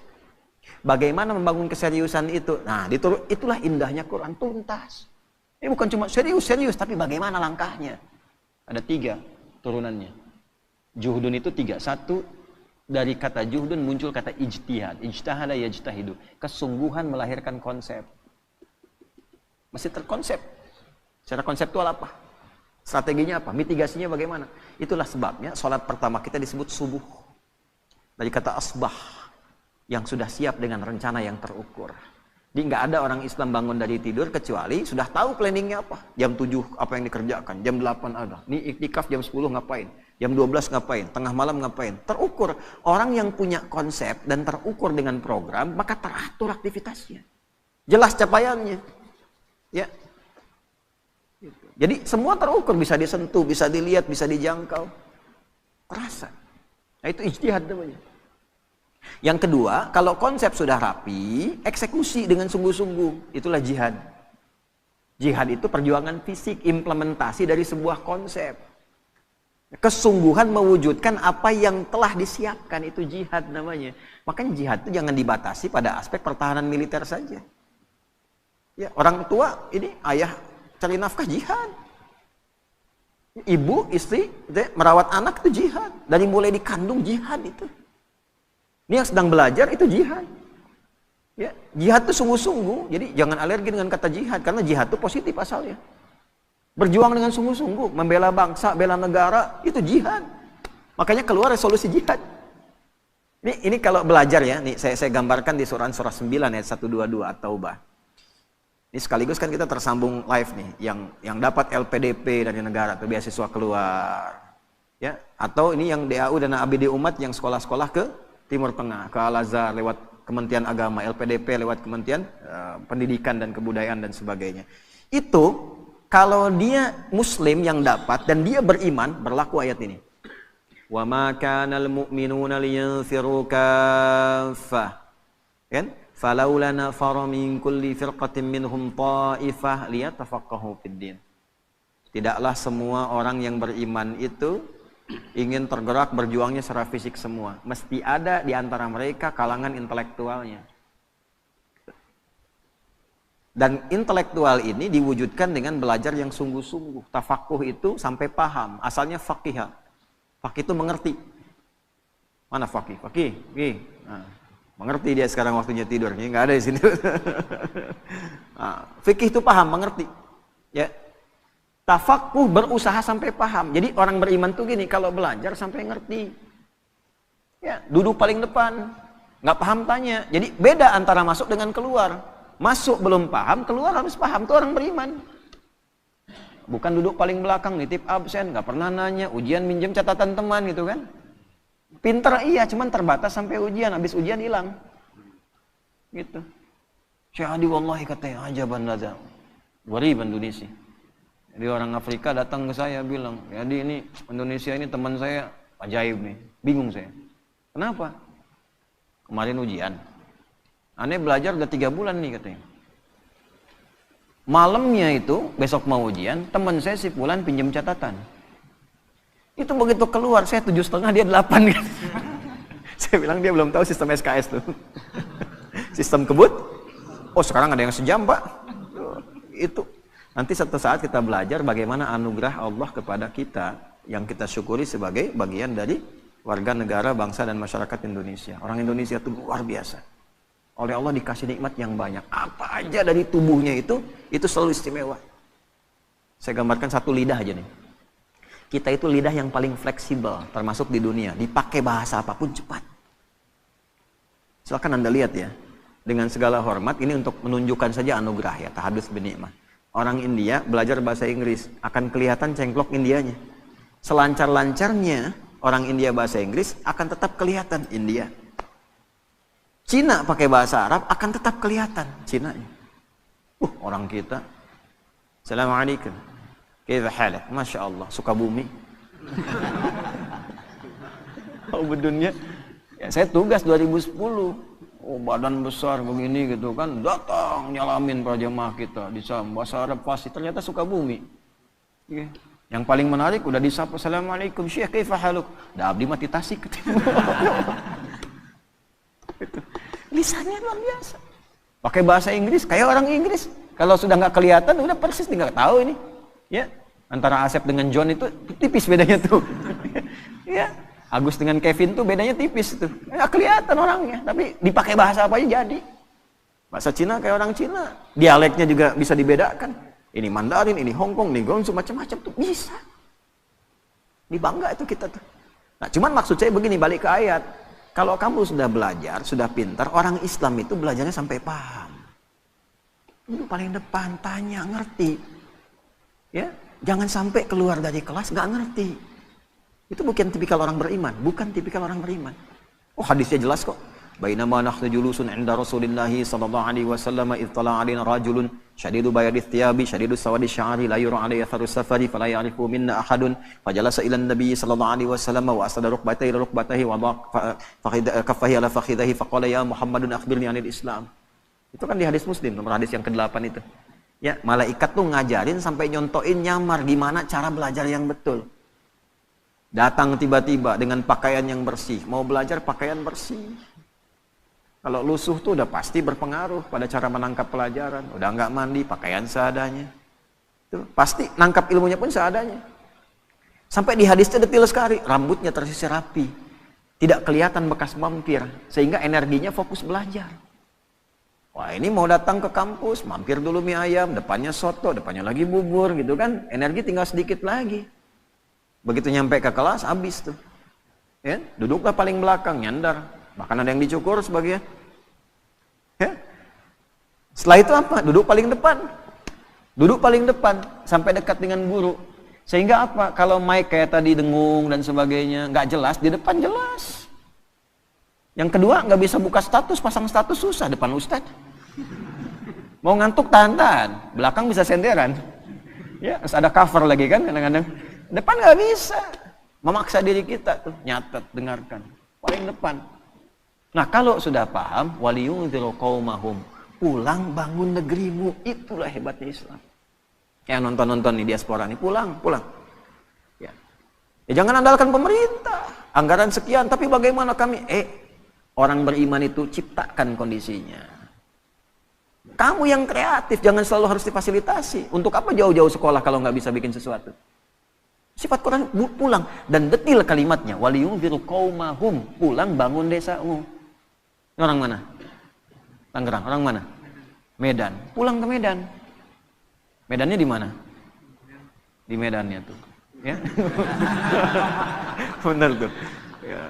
Bagaimana membangun keseriusan itu? Nah, itulah indahnya Quran, tuntas. Ini bukan cuma serius, tapi bagaimana langkahnya? Ada 3 turunannya. Juhdun itu 3. 1, dari kata juhdun muncul kata ijtihad. Ijtahada yajtahidu. Kesungguhan melahirkan konsep. Masih terkonsep. Secara konseptual apa? Strateginya apa? Mitigasinya bagaimana? Itulah sebabnya sholat pertama kita disebut subuh. Dari kata asbah, yang sudah siap dengan rencana yang terukur. Jadi nggak ada orang Islam bangun dari tidur kecuali sudah tahu planningnya apa. Jam 7 apa yang dikerjakan, jam 8 ada. Ini iktikaf jam 10 ngapain, jam 12 ngapain, tengah malam ngapain. Terukur. Orang yang punya konsep dan terukur dengan program, maka teratur aktivitasnya. Jelas capaiannya. Ya. Jadi semua terukur, bisa disentuh, bisa dilihat, bisa dijangkau. Terasa. Nah itu ijtihad namanya. Yang kedua, kalau konsep sudah rapi, eksekusi dengan sungguh-sungguh. Itulah jihad. Jihad itu perjuangan fisik, implementasi dari sebuah konsep. Kesungguhan mewujudkan apa yang telah disiapkan, itu jihad namanya. Makanya jihad itu jangan dibatasi pada aspek pertahanan militer saja. Ya, orang tua, ini ayah cari nafkah, jihad. Ibu, istri, merawat anak itu jihad. Dari mulai dikandung jihad itu. Ini yang sedang belajar itu jihad. Ya, jihad itu sungguh-sungguh. Jadi jangan alergi dengan kata jihad, karena jihad itu positif asalnya. Berjuang dengan sungguh-sungguh, membela bangsa, bela negara, itu jihad. Makanya keluar resolusi jihad. Ini kalau belajar ya, nih saya gambarkan di surah 9 ayat 122 At-Taubah. Ini sekaligus kan kita tersambung live nih, yang dapat LPDP dari negara, atau beasiswa keluar. Ya, atau ini yang DAU dan ABD Umat yang sekolah-sekolah ke Timur Tengah, ke Al-Azhar lewat Kementerian Agama, LPDP lewat Kementerian Pendidikan dan Kebudayaan dan sebagainya. Itu kalau dia muslim yang dapat dan dia beriman, berlaku ayat ini. Wa ma kanal mu'minuna liyanfiru kaffah. Kan? Falaula nafara min kulli firqatin minhum ta'ifah liyatafaqahu fid din. Tidaklah semua orang yang beriman itu ingin tergerak berjuangnya secara fisik semua. Mesti ada di antara mereka kalangan intelektualnya. Dan intelektual ini diwujudkan dengan belajar yang sungguh-sungguh. Tafakuh itu sampai paham. Asalnya faqih. Faqih itu mengerti. Mana faqih? Faqih. Nah, mengerti dia sekarang waktunya tidur. Ini nggak ada di sini. Nah, fikih itu paham, mengerti. Ya. Tafakuh berusaha sampai paham. Jadi orang beriman tuh gini, kalau belajar sampai ngerti. Ya, duduk paling depan. Nggak paham tanya. Jadi beda antara masuk dengan keluar. Masuk belum paham, keluar harus paham. Itu orang beriman. Bukan duduk paling belakang, nitip absen, nggak pernah nanya, ujian minjem catatan teman gitu kan. Pinter iya, cuman terbatas sampai ujian, habis ujian hilang. Gitu. Syahadi wallahi katanya, ajaban laza. Gharib Indonesia. Jadi orang Afrika datang ke saya bilang, jadi ini Indonesia ini teman saya ajaib nih. Bingung saya. Kenapa? Kemarin ujian. Aneh belajar udah 3 bulan nih katanya. Malamnya itu, besok mau ujian, teman saya si Fulan pinjam catatan. Itu begitu keluar, saya 7,5, dia 8 kan. Saya bilang dia belum tahu sistem SKS tuh. Sistem kebut. Oh sekarang ada yang sejam pak. Itu. Nanti satu saat kita belajar bagaimana anugerah Allah kepada kita yang kita syukuri sebagai bagian dari warga negara, bangsa dan masyarakat Indonesia. Orang Indonesia itu luar biasa. Oleh Allah dikasih nikmat yang banyak. Apa aja dari tubuhnya itu selalu istimewa. Saya gambarkan satu lidah aja nih. Kita itu lidah yang paling fleksibel termasuk di dunia. Dipakai bahasa apapun cepat. Silakan Anda lihat ya. Dengan segala hormat, ini untuk menunjukkan saja anugerah ya, tahadus binikmah. Orang India belajar bahasa Inggris, akan kelihatan cengklok Indianya. Selancar-lancarnya orang India bahasa Inggris, akan tetap kelihatan India. Cina pakai bahasa Arab, akan tetap kelihatan Cinanya. Orang kita. Assalamualaikum. Kaifa halak? Masya Allah, suka bumi. Oh bedunnya. Ya, saya tugas 2010. Oh badan besar begini gitu kan, datang nyalamin para jemaah kita di bahasa Arab fasih, ternyata suka bumi. Okay. Yang paling menarik udah disapa, assalamualaikum syekh kaifa haluk, dah abdi mati tasik. Lisannya luar biasa. Pakai bahasa Inggris kayak orang Inggris. Kalau sudah nggak kelihatan udah persis nggak tahu ini. Ya, antara Asep dengan John itu tipis bedanya tuh. Ya. Agus dengan Kevin tuh bedanya tipis tuh. Nggak kelihatan orangnya, tapi dipakai bahasa apa aja jadi. Bahasa Cina kayak orang Cina. Dialeknya juga bisa dibedakan. Ini Mandarin, ini Hongkong, ini Guangzhou, macam-macam tuh bisa. Ini bangga itu kita tuh. Nah, cuman maksud saya begini, balik ke ayat. Kalau kamu sudah belajar, sudah pintar, orang Islam itu belajarnya sampai paham. Itu paling depan, tanya, ngerti. Ya, jangan sampai keluar dari kelas nggak ngerti. Itu bukan tipikal orang beriman, bukan tipikal orang beriman. Oh, hadisnya jelas kok. Bainama nahnu julusun 'inda Rasulillah sallallahu alaihi wasallam idh tala'a 'alaina rajulun shadidu bayadith thiyabi shadidu sawadi sya'ri la yura 'alaihi atharu safari fala ya'rifu minna ahadun fajalasa ila an-nabiy sallallahu alaihi wasallam wa asada rukbatayhi ila rukbatayhi wa kaffahi ala fakhidhihi faqala ya Muhammadun akhbirni 'anil Islam. Itu kan di hadis Muslim, nomor hadis yang ke-8 itu. Ya, malaikat tuh ngajarin sampai nyontoin nyamar gimana cara belajar yang betul. Datang tiba-tiba dengan pakaian yang bersih. Mau belajar pakaian bersih. Kalau lusuh tuh udah pasti berpengaruh pada cara menangkap pelajaran. Udah nggak mandi, pakaian seadanya. Tuh, pasti nangkap ilmunya pun seadanya. Sampai di hadisnya detail sekali. Rambutnya tersisir rapi. Tidak kelihatan bekas mampir. Sehingga energinya fokus belajar. Nah, ini mau datang ke kampus, mampir dulu mie ayam, depannya soto, depannya lagi bubur gitu kan. Energi tinggal sedikit lagi. Begitu nyampe ke kelas, habis tuh. Ya, duduklah paling belakang, nyandar. Bahkan ada yang dicukur sebagian. Ya. Setelah itu apa? Duduk paling depan. Duduk paling depan, sampai dekat dengan guru. Sehingga apa? Kalau mic kayak tadi dengung dan sebagainya, nggak jelas, di depan jelas. Yang kedua, nggak bisa buka status, pasang status susah depan ustadz. Mau ngantuk tahan-tahan, belakang bisa senderan. Ya, harus ada cover lagi kan kadang-kadang. Depan nggak bisa. Memaksa diri kita tuh, nyatet, dengarkan. Paling depan. Nah, kalau sudah paham, waliyundziru qaumahum, pulang bangun negerimu, itulah hebatnya Islam. Ya, nonton-nonton nih diaspora nih, pulang. Ya. Jangan andalkan pemerintah, anggaran sekian, tapi bagaimana kami? Orang beriman itu ciptakan kondisinya. Kamu yang kreatif, jangan selalu harus difasilitasi. Untuk apa jauh-jauh sekolah kalau nggak bisa bikin sesuatu? Sifat Quran, pulang. Dan detil kalimatnya, waliyundziru qaumahum, pulang bangun desamu. Ini orang mana? Tangerang. Orang mana? Medan. Pulang ke Medan. Medannya di mana? Di Medannya tuh. Ya. Benar tuh. Ya.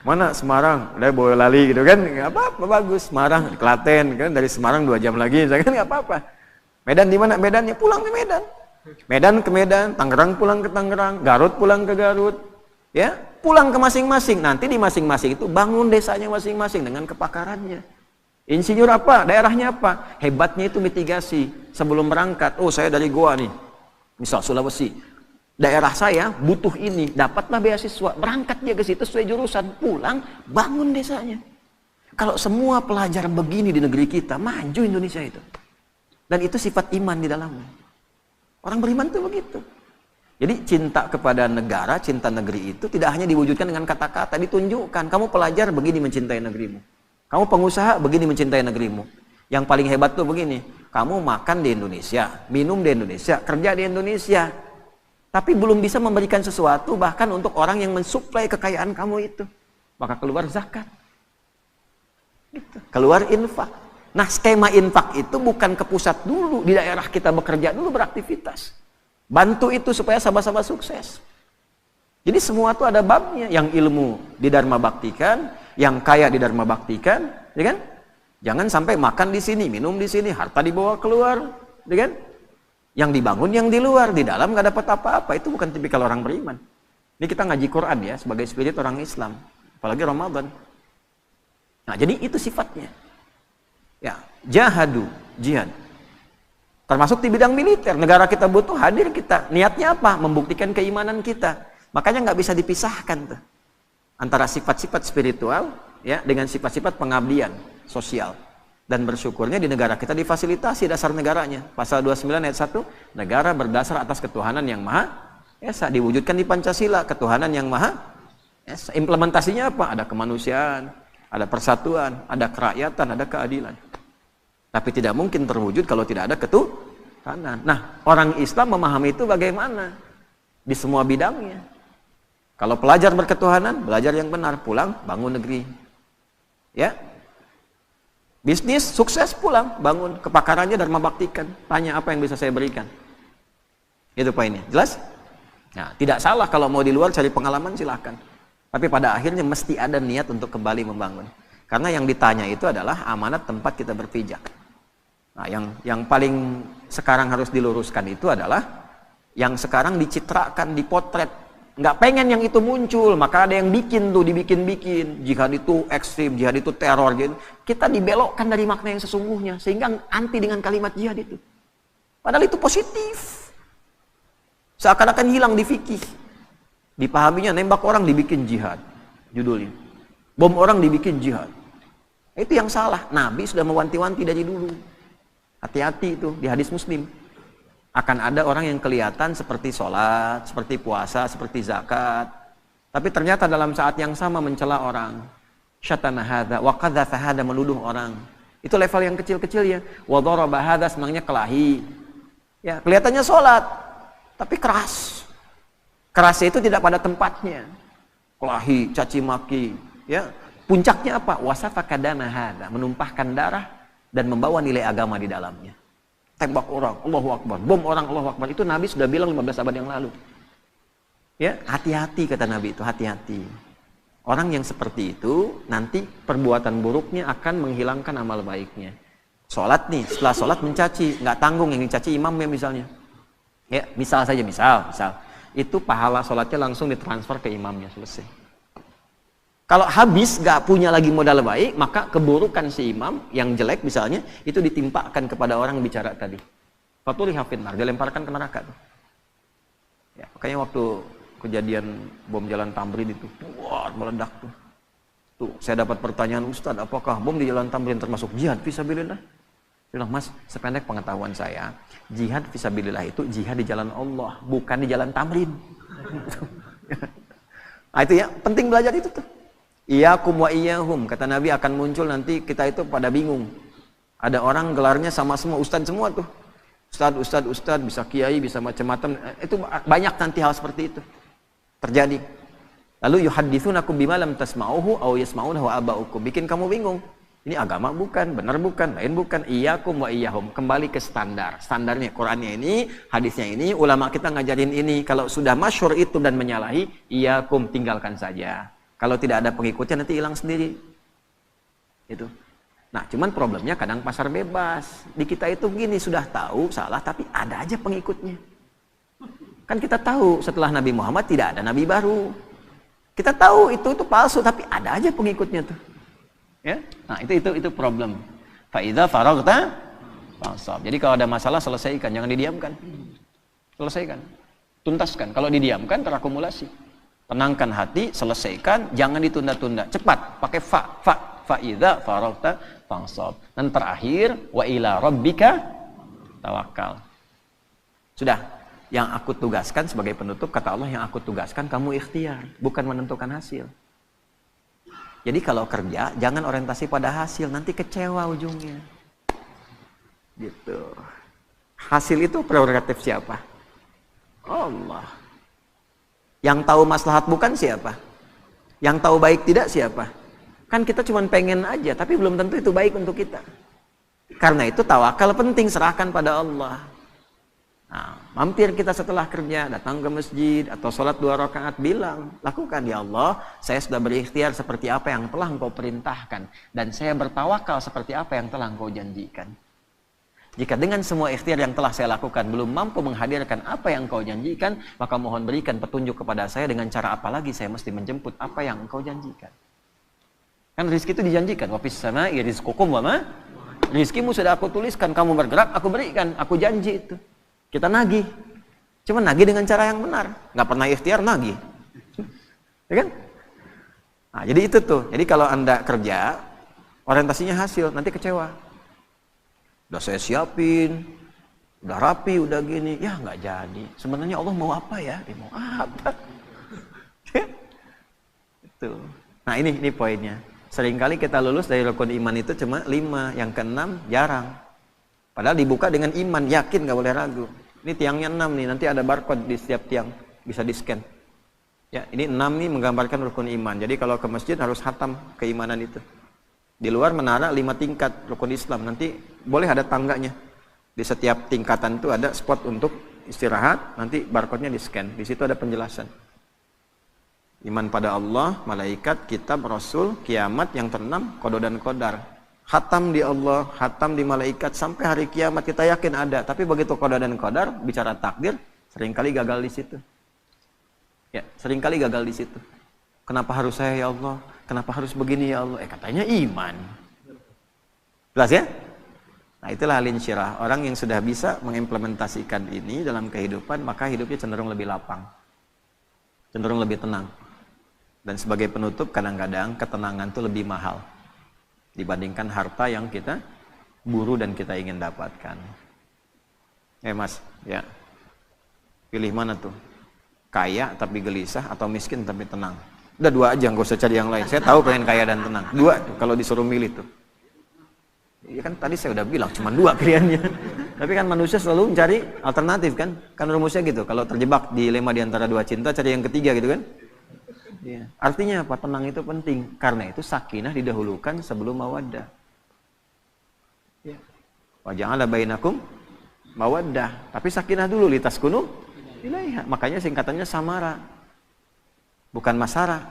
Mana Semarang, udah Boyolali gitu kan, nggak apa-apa, bagus. Semarang, Klaten kan, dari Semarang 2 jam lagi, kan nggak apa-apa. Medan di mana? Medannya pulang ke Medan. Medan ke Medan, Tangerang pulang ke Tangerang, Garut pulang ke Garut, ya pulang ke masing-masing. Nanti di masing-masing itu bangun desanya masing-masing dengan kepakarannya. Insinyur apa? Daerahnya apa? Hebatnya itu mitigasi. Sebelum berangkat, oh saya dari Goa nih, misal Sulawesi. Daerah saya butuh ini, dapatlah beasiswa, berangkat dia ke situ sesuai jurusan, pulang, bangun desanya. Kalau semua pelajar begini di negeri kita, maju Indonesia itu. Dan itu sifat iman di dalamnya. Orang beriman itu begitu. Jadi cinta kepada negara, cinta negeri itu tidak hanya diwujudkan dengan kata-kata, ditunjukkan. Kamu pelajar begini mencintai negerimu. Kamu pengusaha begini mencintai negerimu. Yang paling hebat tuh begini, kamu makan di Indonesia, minum di Indonesia, kerja di Indonesia. Tapi belum bisa memberikan sesuatu bahkan untuk orang yang mensuplai kekayaan kamu itu. Maka keluar zakat. Gitu. Keluar infak. Nah, skema infak itu bukan ke pusat dulu. Di daerah kita bekerja dulu, beraktivitas. Bantu itu supaya sama-sama sukses. Jadi semua itu ada babnya. Yang ilmu di Dharma Baktikan, yang kaya di Dharma Baktikan, ya kan? Jangan sampai makan di sini, minum di sini, harta dibawa keluar, ya kan? Yang dibangun yang di luar, di dalam nggak dapat apa-apa. Itu bukan tipikal orang beriman. Ini kita ngaji Quran ya, sebagai spirit orang Islam. Apalagi Ramadan. Nah, jadi itu sifatnya. Ya, jihad. Termasuk di bidang militer. Negara kita butuh, hadir kita. Niatnya apa? Membuktikan keimanan kita. Makanya nggak bisa dipisahkan tuh. Antara sifat-sifat spiritual ya dengan sifat-sifat pengabdian sosial. Dan bersyukurnya di negara kita difasilitasi dasar negaranya. Pasal 29 ayat 1, negara berdasar atas ketuhanan yang maha esa, diwujudkan di Pancasila, ketuhanan yang maha esa. Implementasinya apa? Ada kemanusiaan, ada persatuan, ada kerakyatan, ada keadilan. Tapi tidak mungkin terwujud kalau tidak ada ketuhanan. Nah, orang Islam memahami itu bagaimana? Di semua bidangnya. Kalau pelajar berketuhanan, belajar yang benar, pulang, bangun negeri. Ya. Bisnis, sukses, pulang, bangun. Kepakarannya Dharma Baktikan. Tanya apa yang bisa saya berikan. Itu poinnya. Jelas? Nah, tidak salah kalau mau di luar cari pengalaman silahkan. Tapi pada akhirnya mesti ada niat untuk kembali membangun. Karena yang ditanya itu adalah amanat tempat kita berpijak. Nah, yang paling sekarang harus diluruskan itu adalah yang sekarang dicitrakan, dipotret. Nggak pengen yang itu muncul, maka ada yang bikin tuh, dibikin-bikin. Jihad itu ekstrim, jihad itu teror. Gitu. Kita dibelokkan dari makna yang sesungguhnya, sehingga anti dengan kalimat jihad itu. Padahal itu positif. Seakan-akan hilang di fikih. Dipahaminya, nembak orang dibikin jihad. Judulnya. Bom orang dibikin jihad. Itu yang salah. Nabi sudah mewanti-wanti dari dulu. Hati-hati itu di hadis Muslim. Akan ada orang yang kelihatan seperti sholat, seperti puasa, seperti zakat. Tapi ternyata dalam saat yang sama mencela orang. Syatana hadza wa qadzafa hadza, menuduh orang. Itu level yang kecil-kecil ya. Wa daraba hadza, senangnya kelahi. Ya, kelihatannya sholat, tapi keras. Kerasnya itu tidak pada tempatnya. Kelahi, caci maki, ya. Puncaknya apa? Wasafa kadama hadza, menumpahkan darah dan membawa nilai agama di dalamnya. Tembak orang, Allahu Akbar, bom orang, Allahu Akbar. Itu Nabi sudah bilang 15 abad yang lalu. Ya, hati-hati kata Nabi itu, hati-hati. Orang yang seperti itu nanti perbuatan buruknya akan menghilangkan amal baiknya. Sholat nih, setelah sholat mencaci, nggak tanggung yang dicaci imamnya misalnya. Ya, misal saja, misal. Itu pahala sholatnya langsung ditransfer ke imamnya, selesai. Kalau habis nggak punya lagi modal baik, maka keburukan si imam yang jelek misalnya itu ditimpakan kepada orang bicara tadi. Fatuli hafidnar, dilemparkan ke neraka tuh. Ya, makanya waktu kejadian bom Jalan Tamrin itu, wah meledak tuh. Tuh, saya dapat pertanyaan, Ustadz, apakah bom di Jalan Tamrin termasuk jihad fisabilillah? Bilang, Mas, sependek pengetahuan saya, jihad fisabilillah itu jihad di jalan Allah, bukan di Jalan Tamrin. Nah itu ya, penting belajar itu tuh. Iyakum wa iyahum, kata Nabi akan muncul nanti kita itu pada bingung. Ada orang gelarnya sama semua, ustadz semua tuh. Ustadz, bisa kiai, bisa macam-macam. Itu banyak nanti hal seperti itu terjadi. Lalu yuhadditsunakum bima lam tasma'uhu aw yasma'uhu aba'ukum. Bikin kamu bingung. Ini agama bukan, benar bukan, lain bukan. Iyakum wa iyahum. Kembali ke standar. Standarnya Qur'annya ini, hadisnya ini, ulama kita ngajarin ini. Kalau sudah masyhur itu dan menyalahi, iyakum, tinggalkan saja. Kalau tidak ada pengikutnya nanti hilang sendiri. Itu. Nah, cuman problemnya kadang pasar bebas. Di kita itu begini, sudah tahu salah tapi ada aja pengikutnya. Kan kita tahu setelah Nabi Muhammad tidak ada nabi baru. Kita tahu itu palsu tapi ada aja pengikutnya tuh. Ya? Nah, itu problem. Fa idza faraghta fansab. Jadi kalau ada masalah selesaikan, jangan didiamkan. Selesaikan. Tuntaskan. Kalau didiamkan terakumulasi. Tenangkan hati, selesaikan, jangan ditunda-tunda. Cepat, pakai fa idza faraghta fansab. Dan terakhir, wa ila rabbika tawakkal. Sudah, yang aku tugaskan sebagai penutup, kata Allah, yang aku tugaskan kamu ikhtiar, bukan menentukan hasil. Jadi kalau kerja, jangan orientasi pada hasil, nanti kecewa ujungnya. Gitu. Hasil itu prerogatif siapa? Allah. Yang tahu maslahat bukan siapa? Yang tahu baik tidak siapa? Kan kita cuma pengen aja, tapi belum tentu itu baik untuk kita. Karena itu tawakal penting, serahkan pada Allah. Nah, mampir kita setelah kerja, datang ke masjid, atau sholat 2 rakaat, bilang, lakukan, ya Allah, saya sudah berikhtiar seperti apa yang telah Engkau perintahkan, dan saya bertawakal seperti apa yang telah Engkau janjikan. Jika dengan semua ikhtiar yang telah saya lakukan belum mampu menghadirkan apa yang Engkau janjikan, maka mohon berikan petunjuk kepada saya dengan cara apa lagi saya mesti menjemput apa yang Engkau janjikan. Kan rezeki itu dijanjikan, wa fis sama'i rizqukum wa ma. Rizkimu sudah aku tuliskan, kamu bergerak, aku berikan, aku janji itu. Kita nagih. Cuma nagih dengan cara yang benar. Nggak pernah ikhtiar nagih. Ya kan? Nah, jadi itu tuh. Jadi kalau Anda kerja, orientasinya hasil, nanti kecewa. Udah saya siapin, udah rapi, udah gini, ya nggak jadi. Sebenarnya Allah mau apa ya? Dia mau apa? Itu. Nah ini poinnya. Seringkali kita lulus dari rukun iman itu cuma 5, yang ke-6 jarang. Padahal dibuka dengan iman, yakin, nggak boleh ragu. Ini tiangnya 6 nih, nanti ada barcode di setiap tiang, bisa di-scan. Ya, ini 6 nih menggambarkan rukun iman. Jadi kalau ke masjid harus hatam keimanan itu. Di luar menara 5 tingkat rukun Islam, nanti boleh ada tangganya. Di setiap tingkatan itu ada spot untuk istirahat, nanti barcode-nya di-scan. Di situ ada penjelasan. Iman pada Allah, malaikat, kitab, rasul, kiamat, yang ter-6 qada dan qadar. Hatam di Allah, hatam di malaikat, sampai hari kiamat kita yakin ada. Tapi begitu qada dan qadar, bicara takdir, seringkali gagal di situ. Ya, seringkali gagal di situ. Kenapa harus saya ya Allah? Kenapa harus begini ya Allah? Katanya iman. Jelas ya? Nah itulah al-insyirah. Orang yang sudah bisa mengimplementasikan ini dalam kehidupan, maka hidupnya cenderung lebih lapang. Cenderung lebih tenang. Dan sebagai penutup, kadang-kadang ketenangan itu lebih mahal dibandingkan harta yang kita buru dan kita ingin dapatkan. Mas, ya. Pilih mana tuh? Kaya tapi gelisah atau miskin tapi tenang? Udah 2 aja, nggak usah cari yang lain. Saya tahu pengen kaya dan tenang. 2 kalau disuruh milih tuh. Ya kan tadi saya udah bilang cuma 2 pilihannya. Tapi kan manusia selalu mencari alternatif kan? Kan rumusnya gitu. Kalau terjebak dilema di antara 2 cinta, cari yang ketiga gitu kan? Ya. Artinya apa? Tenang itu penting. Karena itu sakinah didahulukan sebelum mawaddah. Ya. Wa ja'ala bainakum mawaddah. Tapi sakinah dulu, litaskunu ilaiha. Makanya singkatannya samara. Bukan masara.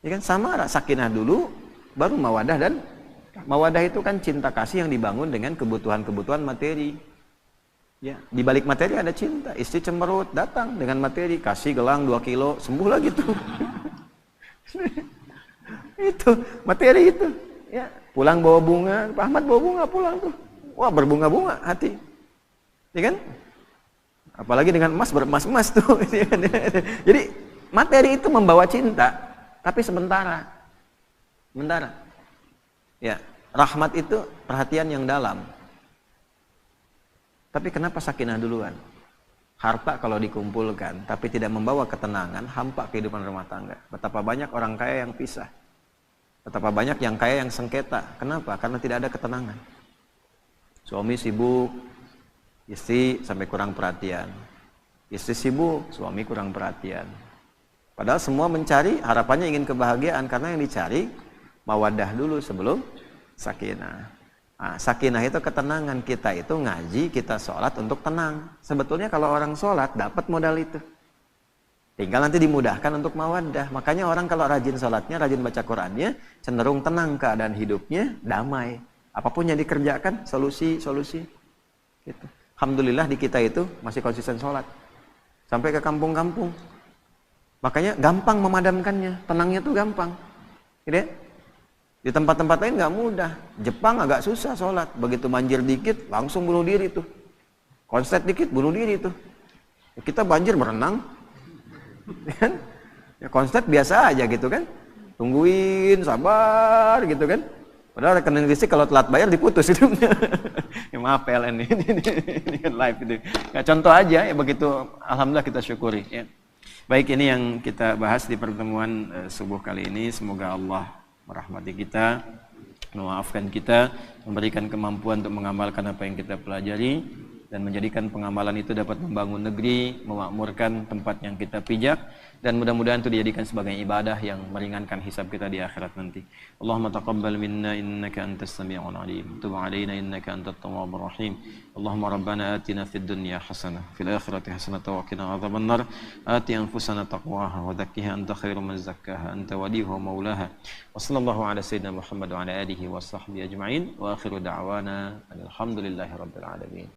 Ya kan, samara, sakinah dulu, baru mawaddah. Dan mawaddah itu kan cinta kasih yang dibangun dengan kebutuhan-kebutuhan materi. Ya, di balik materi ada cinta. Istri cemberut, datang dengan materi, kasih gelang 2 kilo, sembuh lagi tuh. Itu materi itu. Ya, pulang bawa bunga, Pak Ahmad bawa bunga pulang tuh. Wah, berbunga-bunga hati. Ya kan? Apalagi dengan emas, beremas-emas tuh. Jadi materi itu membawa cinta, tapi sementara. Sementara. Ya, rahmat itu perhatian yang dalam. Tapi kenapa sakinah duluan? Harta kalau dikumpulkan, tapi tidak membawa ketenangan, hampa kehidupan rumah tangga. Betapa banyak orang kaya yang pisah. Betapa banyak yang kaya yang sengketa. Kenapa? Karena tidak ada ketenangan. Suami sibuk, istri sampai kurang perhatian. Istri sibuk, suami kurang perhatian. Padahal semua mencari, harapannya ingin kebahagiaan. Karena yang dicari, mawaddah dulu sebelum sakinah. Nah, sakinah itu ketenangan. Kita itu ngaji, kita sholat untuk tenang. Sebetulnya kalau orang sholat, dapat modal itu. Tinggal nanti dimudahkan untuk mawaddah. Makanya orang kalau rajin sholatnya, rajin baca Qur'annya, cenderung tenang keadaan hidupnya, damai. Apapun yang dikerjakan, solusi. Gitu. Alhamdulillah di kita itu masih konsisten sholat. Sampai ke kampung-kampung. Makanya gampang memadamkannya. Tenangnya tuh gampang. Gitu ya? Di tempat-tempat lain nggak mudah. Jepang agak susah sholat. Begitu banjir dikit, langsung bunuh diri tuh. Konslet dikit, bunuh diri tuh. Kita banjir berenang. Ya, konslet biasa aja gitu kan. Tungguin, sabar gitu kan. Padahal rekening listrik kalau telat bayar diputus hidupnya. Ya, maaf PLN ini kan live itu. Ya, contoh aja ya, begitu alhamdulillah kita syukuri ya. Baik, ini yang kita bahas di pertemuan subuh kali ini. Semoga Allah merahmati kita, memaafkan kita, memberikan kemampuan untuk mengamalkan apa yang kita pelajari, dan menjadikan pengamalan itu dapat membangun negeri, memakmurkan tempat yang kita pijak, dan mudah-mudahan itu dijadikan sebagai ibadah yang meringankan hisab kita di akhirat nanti. Allahumma taqabbal minna innaka antas sami'ul alim, tub 'alaina innaka antat tawwabur rahim. Allahumma rabbana atina fid dunya hasanah, fil akhirati hasanah wa qina adzabannar. Ati anfusana taqwaha wa zakkiha anta khairu man zakkaha anta waliyuha wa maulaha. Wa sallallahu ala sayyidina Muhammad wa ala alihi wa sahbihi ajma'in. Wa akhiru da'wana alhamdulillahi rabbil alamin.